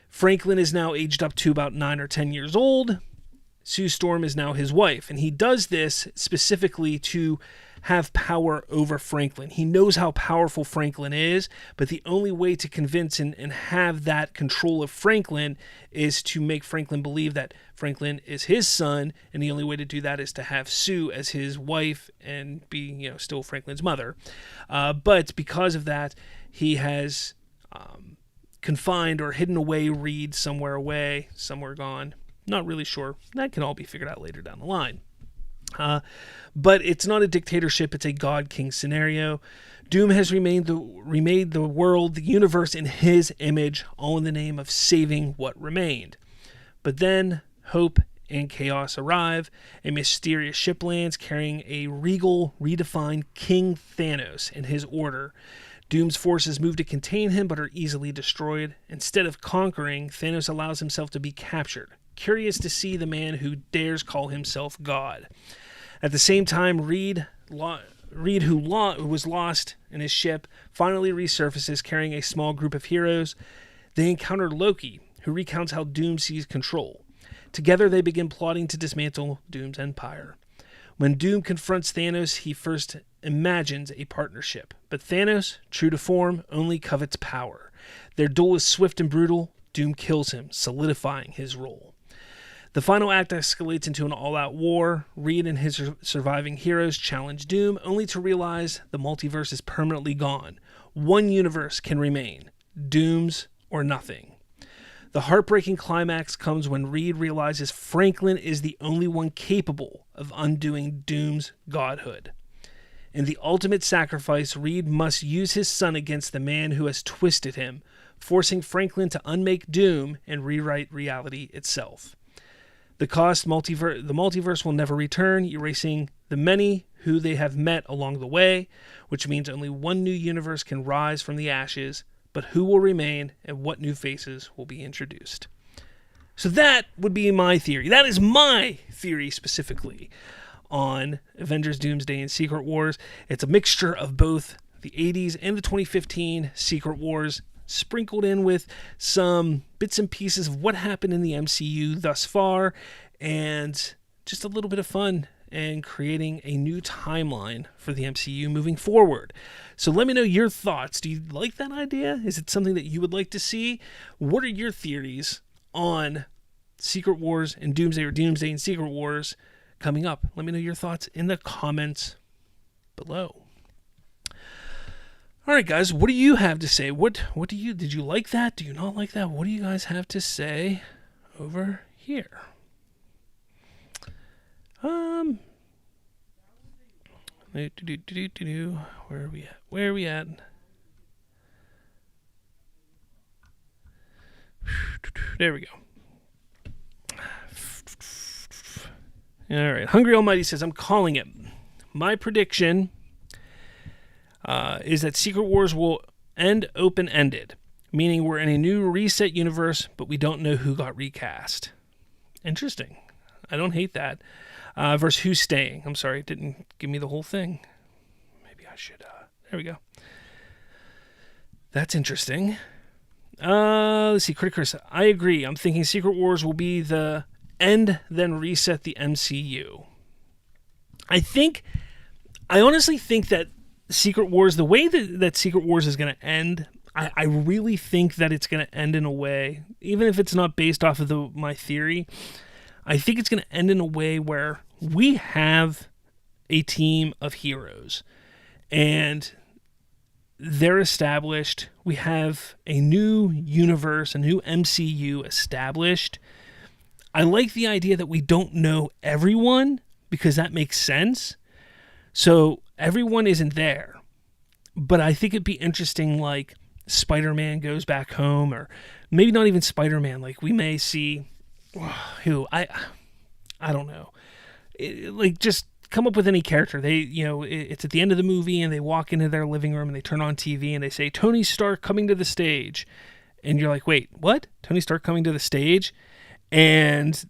Franklin is now aged up to about 9 or 10 years old. Sue Storm is now his wife, and he does this specifically to have power over Franklin. He knows how powerful Franklin is, but the only way to convince and have that control of Franklin is to make Franklin believe that Franklin is his son, and the only way to do that is to have Sue as his wife and be, still Franklin's mother. But because of that, he has confined or hidden away Reed somewhere gone. Not really sure. That can all be figured out later down the line. But it's not a dictatorship, it's a God King scenario. Doom has remade the world, the universe in his image, all in the name of saving what remained. But then hope and chaos arrive. A mysterious ship lands carrying a regal, redefined King Thanos and his order. Doom's forces move to contain him but are easily destroyed. Instead of conquering, Thanos allows himself to be captured, curious to see the man who dares call himself God. At the same time, Reed, who was lost in his ship, finally resurfaces carrying a small group of heroes. They encounter Loki, who recounts how Doom sees control. Together, they begin plotting to dismantle Doom's empire. When Doom confronts Thanos, he first imagines a partnership, but Thanos, true to form, only covets power. Their duel is swift and brutal. Doom kills him, solidifying his role. The final act escalates into an all-out war. Reed and his surviving heroes challenge Doom, only to realize the multiverse is permanently gone. One universe can remain: Doom's or nothing. The heartbreaking climax comes when Reed realizes Franklin is the only one capable of undoing Doom's godhood. In the ultimate sacrifice, Reed must use his son against the man who has twisted him, forcing Franklin to unmake Doom and rewrite reality itself. The multiverse will never return, erasing the many who they have met along the way, which means only one new universe can rise from the ashes, but who will remain and what new faces will be introduced. So that would be my theory. That is my theory specifically on Avengers, Doomsday, and Secret Wars. It's a mixture of both the 80s and the 2015 Secret Wars, sprinkled in with some bits and pieces of what happened in the MCU thus far, and just a little bit of fun and creating a new timeline for the MCU moving forward. So let me know your thoughts. Do you like that idea? Is it something that you would like to see? What are your theories on Secret Wars and Doomsday, or Doomsday and Secret Wars coming up? Let me know your thoughts in the comments below. All right, guys, what do you have to say? Did you like that? Do you not like that? What do you guys have to say over here? Where are we at? Where are we at? There we go. All right, Hungry Almighty says, I'm calling it. My prediction is that Secret Wars will end open-ended, meaning we're in a new reset universe, but we don't know who got recast. Interesting. I don't hate that. Versus who's staying. I'm sorry, it didn't give me the whole thing. Maybe I should. There we go. That's interesting. Let's see. Critic Chris, I agree. I'm thinking Secret Wars will be the end, then reset the MCU. I honestly think that Secret Wars, the way that Secret Wars is going to end, I really think that it's going to end in a way, even if it's not based off of my theory, I think it's going to end in a way where we have a team of heroes and they're established. We have a new universe, a new MCU established. I like the idea that we don't know everyone, because that makes sense. So everyone isn't there. But I think it'd be interesting, like Spider-Man goes back home, or maybe not even Spider-Man. Like we may see who I don't know. Just come up with any character. It's at the end of the movie and they walk into their living room and they turn on TV and they say Tony Stark coming to the stage, and you're like, wait, what? Tony Stark coming to the stage? And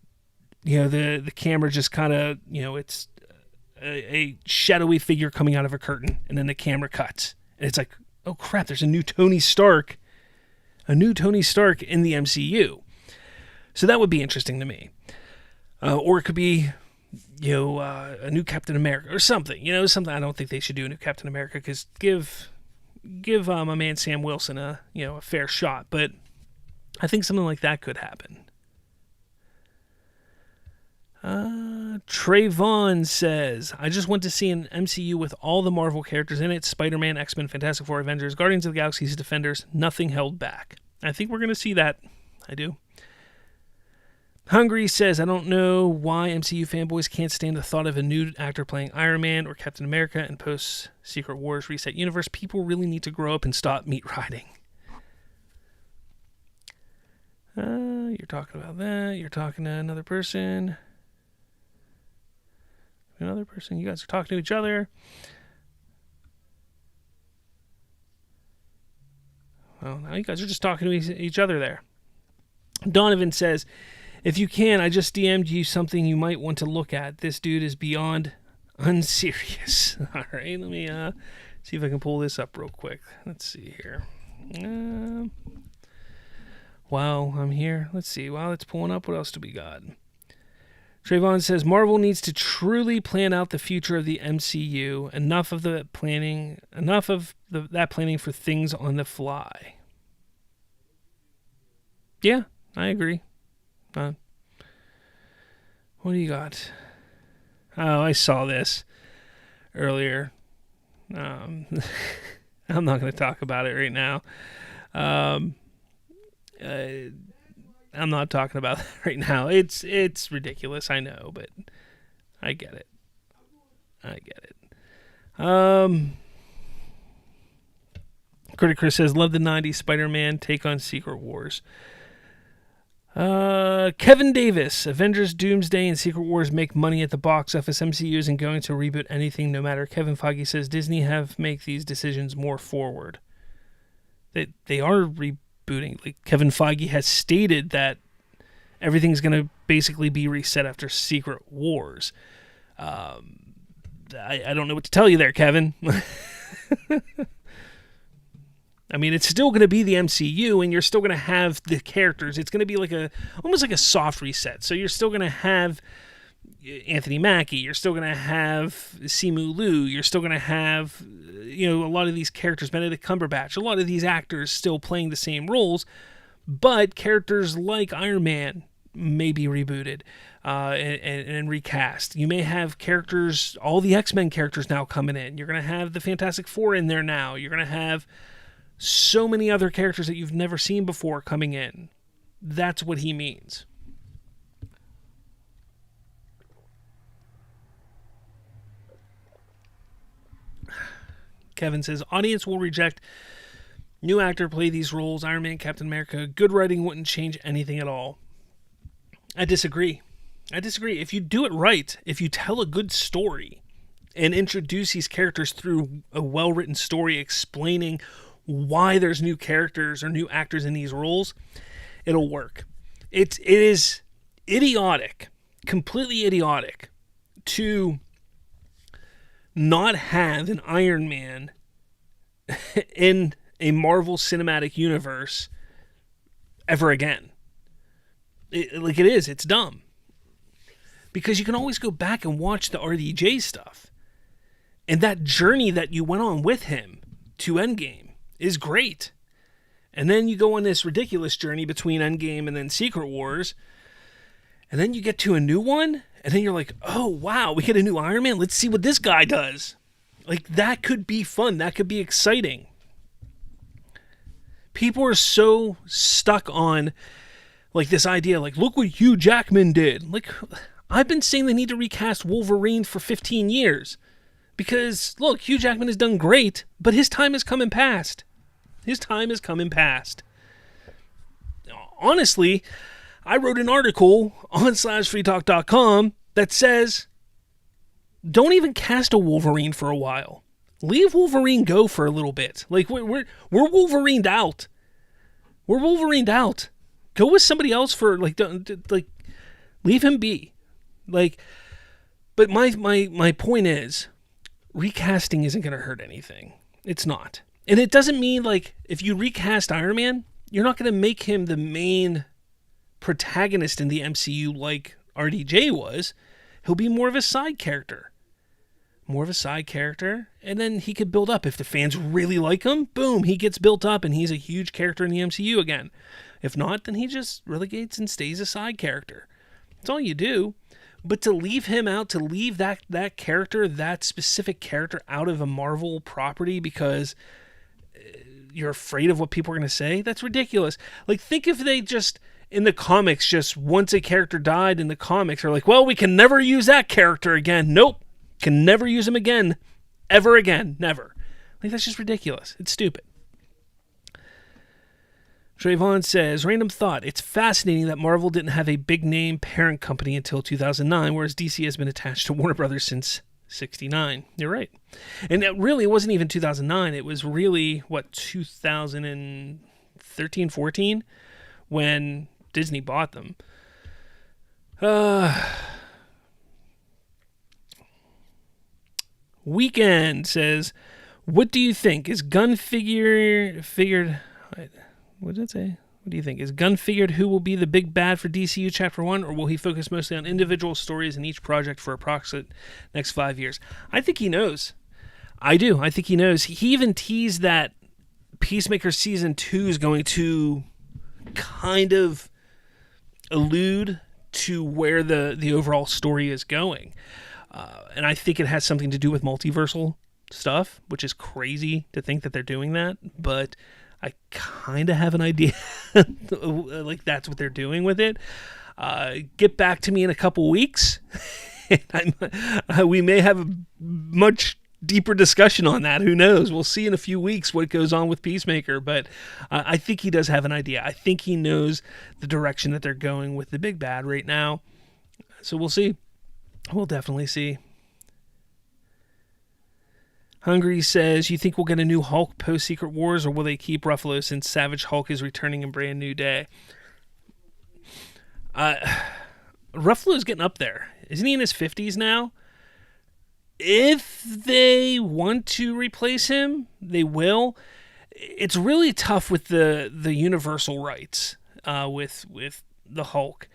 the camera just kind of it's a shadowy figure coming out of a curtain, and then the camera cuts, and it's like, oh crap, there's a new Tony Stark in the MCU. So that would be interesting to me. Or it could be, a new Captain America or something. Something. I don't think they should do a new Captain America because give my man Sam Wilson a fair shot. But I think something like that could happen. Trayvon says, I just went to see an MCU with all the Marvel characters in it. Spider-Man, X-Men, Fantastic Four, Avengers, Guardians of the Galaxy's Defenders. Nothing held back. I think we're going to see that. I do. Hungry says, I don't know why MCU fanboys can't stand the thought of a new actor playing Iron Man or Captain America in post-Secret Wars Reset Universe. People really need to grow up and stop meat riding. You're talking about that. You're talking to another person. Another person. You guys are talking to each other. Well, now you guys are just talking to each other there. Donovan says, if you can, I just DM'd you something you might want to look at. This dude is beyond unserious. All right, let me see if I can pull this up real quick. Let's see here. While I'm here, let's see. While it's pulling up, what else do we got? Trayvon says, Marvel needs to truly plan out the future of the MCU. Enough of that planning for things on the fly. Yeah, I agree. What do you got? Oh, I saw this earlier. I'm not going to talk about it right now. I'm not talking about that right now. It's ridiculous, I know, but I get it. Critic Chris says, love the 90s Spider-Man take on Secret Wars. Kevin Davis, Avengers, Doomsday, and Secret Wars make money at the box office. MCU isn't going to reboot anything no matter. Kevin Feige says Disney have make these decisions more forward. They are rebooting. Like Kevin Feige has stated that everything's going to basically be reset after Secret Wars. I don't know what to tell you there, Kevin. I mean, it's still going to be the MCU, and you're still going to have the characters. It's going to be almost like a soft reset. So you're still going to have Anthony Mackie. You're still going to have Simu Liu. You're still going to have, a lot of these characters, Benedict Cumberbatch, a lot of these actors still playing the same roles, but characters like Iron Man may be rebooted and recast. You may have characters, all the X-Men characters now coming in. You're going to have the Fantastic Four in there now. You're going to have so many other characters that you've never seen before coming in. That's what he means. Kevin says, audience will reject new actor play these roles. Iron Man, Captain America. Good writing wouldn't change anything at all. I disagree. If you do it right, if you tell a good story and introduce these characters through a well-written story explaining why there's new characters or new actors in these roles, it'll work. It is idiotic, completely idiotic, to not have an Iron Man in a Marvel Cinematic Universe ever again. It's dumb. Because you can always go back and watch the RDJ stuff. And that journey that you went on with him to Endgame is great. And then you go on this ridiculous journey between Endgame and then Secret Wars. And then you get to a new one. And then you're like, oh, wow, we get a new Iron Man? Let's see what this guy does. That could be fun. That could be exciting. People are so stuck on, this idea, look what Hugh Jackman did. I've been saying they need to recast Wolverine for 15 years. Because, look, Hugh Jackman has done great, but his time has come and passed. Honestly, I wrote an article on /freetalk.com that says, don't even cast a Wolverine for a while. Leave Wolverine go for a little bit. We're Wolverined out. We're Wolverined out. Go with somebody else for, leave him be. But my point is, recasting isn't going to hurt anything. It's not. And it doesn't mean, if you recast Iron Man, you're not going to make him the main protagonist in the MCU like RDJ was. He'll be more of a side character. And then he could build up. If the fans really like him, boom, he gets built up and he's a huge character in the MCU again. If not, then he just relegates and stays a side character. That's all you do. But to leave him out, to leave that character, that specific character out of a Marvel property because you're afraid of what people are going to say, that's ridiculous. Like, think if they just, in the comics, just once a character died in the comics, are like, well, we can never use that character again. Nope. Can never use him again. Ever again. Never. Like, that's just ridiculous. It's stupid. Trayvon says, random thought. It's fascinating that Marvel didn't have a big name parent company until 2009, whereas DC has been attached to Warner Brothers since 69. You're right. And it really wasn't even 2009. It was really, 2013, 14 when Disney bought them. Weekend says, what do you think? Is Gunn figured... What did it say? What do you think? Is Gunn figured who will be the big bad for DCU Chapter 1, or will he focus mostly on individual stories in each project for approximate next 5 years? I think he knows. I do. I think he knows. He even teased that Peacemaker Season 2 is going to kind of allude to where the overall story is going. And I think it has something to do with multiversal stuff, which is crazy to think that they're doing that, but I kind of have an idea like that's what they're doing with it. Get back to me in a couple weeks. We may have a much deeper discussion on that. Who knows? We'll see in a few weeks what goes on with Peacemaker, but I think he does have an idea. I think he knows the direction that they're going with the big bad right now. So we'll see. We'll definitely see. Hungry says, you think we'll get a new Hulk post-Secret Wars, or will they keep Ruffalo since Savage Hulk is returning in Brand New Day? Ruffalo's getting up there. Isn't he in his 50s now? If they want to replace him, they will. It's really tough with the Universal rights with the Hulk,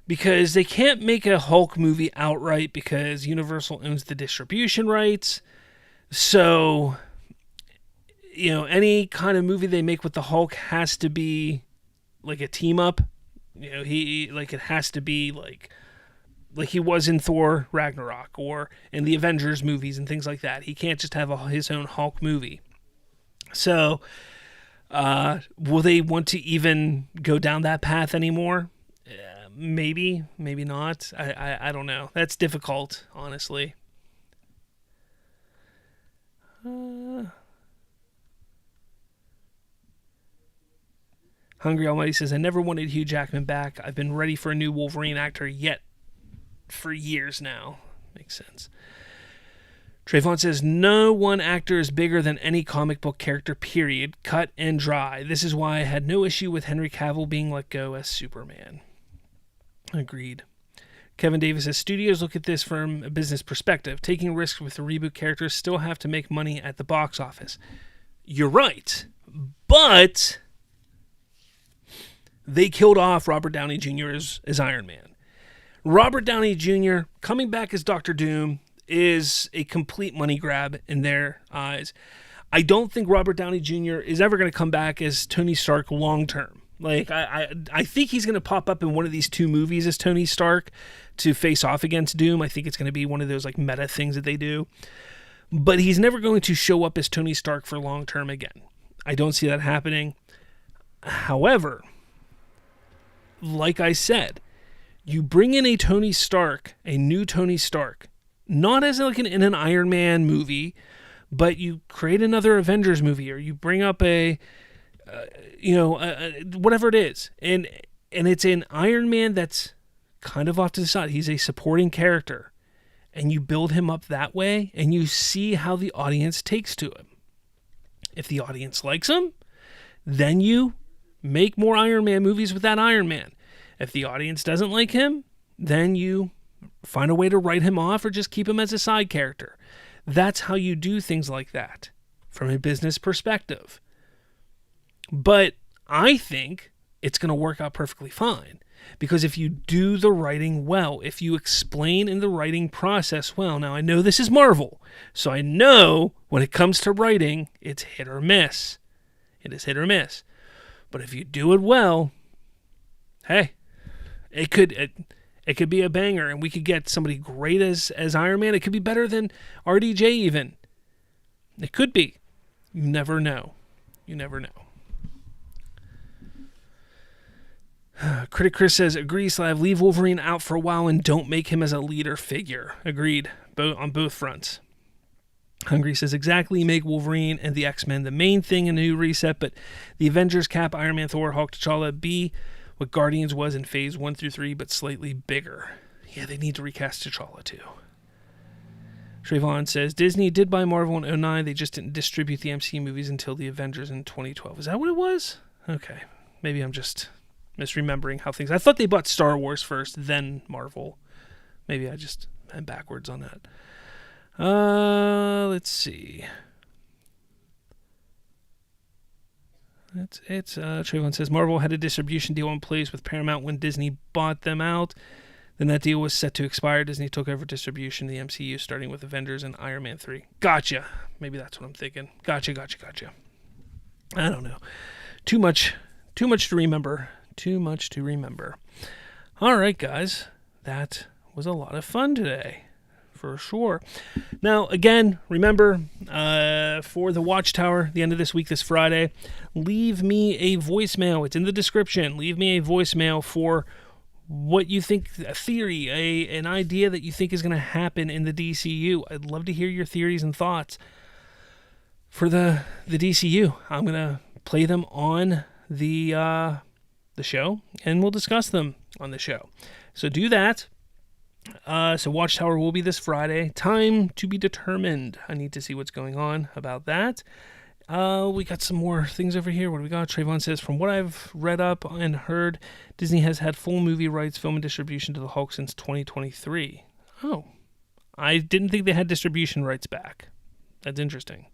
because they can't make a Hulk movie outright because Universal owns the distribution rights. So, any kind of movie they make with the Hulk has to be like a team up. It has to be like he was in Thor Ragnarok or in the Avengers movies and things like that. He can't just have his own Hulk movie. So, will they want to even go down that path anymore? Maybe, maybe not. I don't know. That's difficult, honestly. Hungry Almighty says, I never wanted Hugh Jackman back. I've been ready for a new Wolverine actor yet for years now. Makes sense. Trayvon says, no one actor is bigger than any comic book character, period. Cut and dry. This is why I had no issue with Henry Cavill being let go as Superman. Agreed. Kevin Davis says, studios look at this from a business perspective. Taking risks with the reboot characters still have to make money at the box office. You're right. But they killed off Robert Downey Jr. as Iron Man. Robert Downey Jr. coming back as Dr. Doom is a complete money grab in their eyes. I don't think Robert Downey Jr. is ever going to come back as Tony Stark long term. Like, I think he's going to pop up in one of these two movies as Tony Stark to face off against Doom. I think it's going to be one of those like meta things that they do. But he's never going to show up as Tony Stark for long term again. I don't see that happening. However, like I said, you bring in a Tony Stark, a new Tony Stark, not as like in an Iron Man movie, but you create another Avengers movie, or you bring up whatever it is, and it's an Iron Man that's kind of off to the side. He's a supporting character, and you build him up that way, and you see how the audience takes to him. If the audience likes him, then you make more Iron Man movies with that Iron Man. If the audience doesn't like him, then you find a way to write him off or just keep him as a side character. That's how you do things like that from a business perspective. But I think it's going to work out perfectly fine. Because if you do the writing well, if you explain in the writing process well, now I know this is Marvel, so I know when it comes to writing, it's hit or miss. It is hit or miss. But if you do it well, hey, it could be a banger, and we could get somebody great as Iron Man. It could be better than RDJ even. It could be. You never know. You never know. Critic Chris says, agree, Slav. Leave Wolverine out for a while and don't make him as a leader figure. Agreed. On both fronts. Hungry says, exactly. Make Wolverine and the X-Men the main thing in a new reset, but the Avengers, Cap, Iron Man, Thor, Hulk, T'Challa be what Guardians was in phase 1 through 3, but slightly bigger. Yeah, they need to recast T'Challa too. Trayvon says, Disney did buy Marvel in 2009. They just didn't distribute the MCU movies until the Avengers in 2012. Is that what it was? Okay. Maybe I'm just misremembering how things... I thought they bought Star Wars first, then Marvel. Maybe I just am backwards on that. Let's see. Trayvon says, Marvel had a distribution deal in place with Paramount when Disney bought them out. Then that deal was set to expire. Disney took over distribution of the MCU, starting with Avengers and Iron Man 3. Gotcha. Maybe that's what I'm thinking. Gotcha. I don't know. Too much to remember. Too much to remember. All right, guys. That was a lot of fun today. For sure. Now, again, remember, for the Watchtower, the end of this week, this Friday, leave me a voicemail. It's in the description. Leave me a voicemail for what you think, a theory, an idea that you think is going to happen in the DCU. I'd love to hear your theories and thoughts for the DCU. I'm going to play them on the show, and we'll discuss them on the show. So do that. So Watchtower will be this Friday. Time to be determined. I need to see what's going on about that. We got some more things over here. What do we got? Trayvon says, from what I've read up and heard, Disney has had full movie rights, film, and distribution to the Hulk since 2023. Oh. I didn't think they had distribution rights back. That's interesting.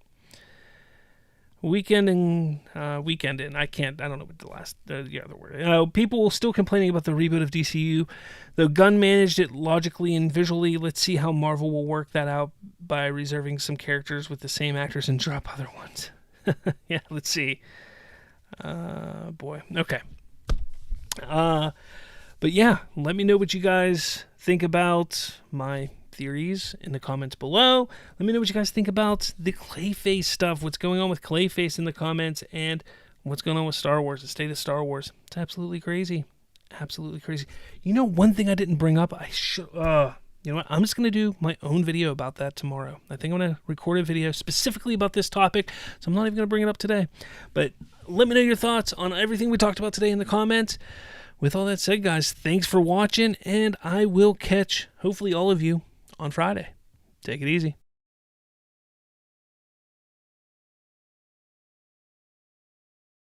Weekend in. I don't know what the other word. People still complaining about the reboot of DCU. Though Gunn managed it logically and visually, let's see how Marvel will work that out by reserving some characters with the same actors and drop other ones. Yeah, let's see. Boy. Okay. But yeah, let me know what you guys think about my theories in the comments below. Let me know what you guys think about the Clayface stuff, what's going on with Clayface in the comments, and what's going on with Star Wars, the state of Star Wars. It's absolutely crazy. Absolutely crazy. You know, one thing I didn't bring up, you know what, I'm just going to do my own video about that tomorrow. I think I'm going to record a video specifically about this topic, so I'm not even going to bring it up today. But let me know your thoughts on everything we talked about today in the comments. With all that said, guys, thanks for watching, and I will catch, hopefully, all of you on Friday. Take it easy.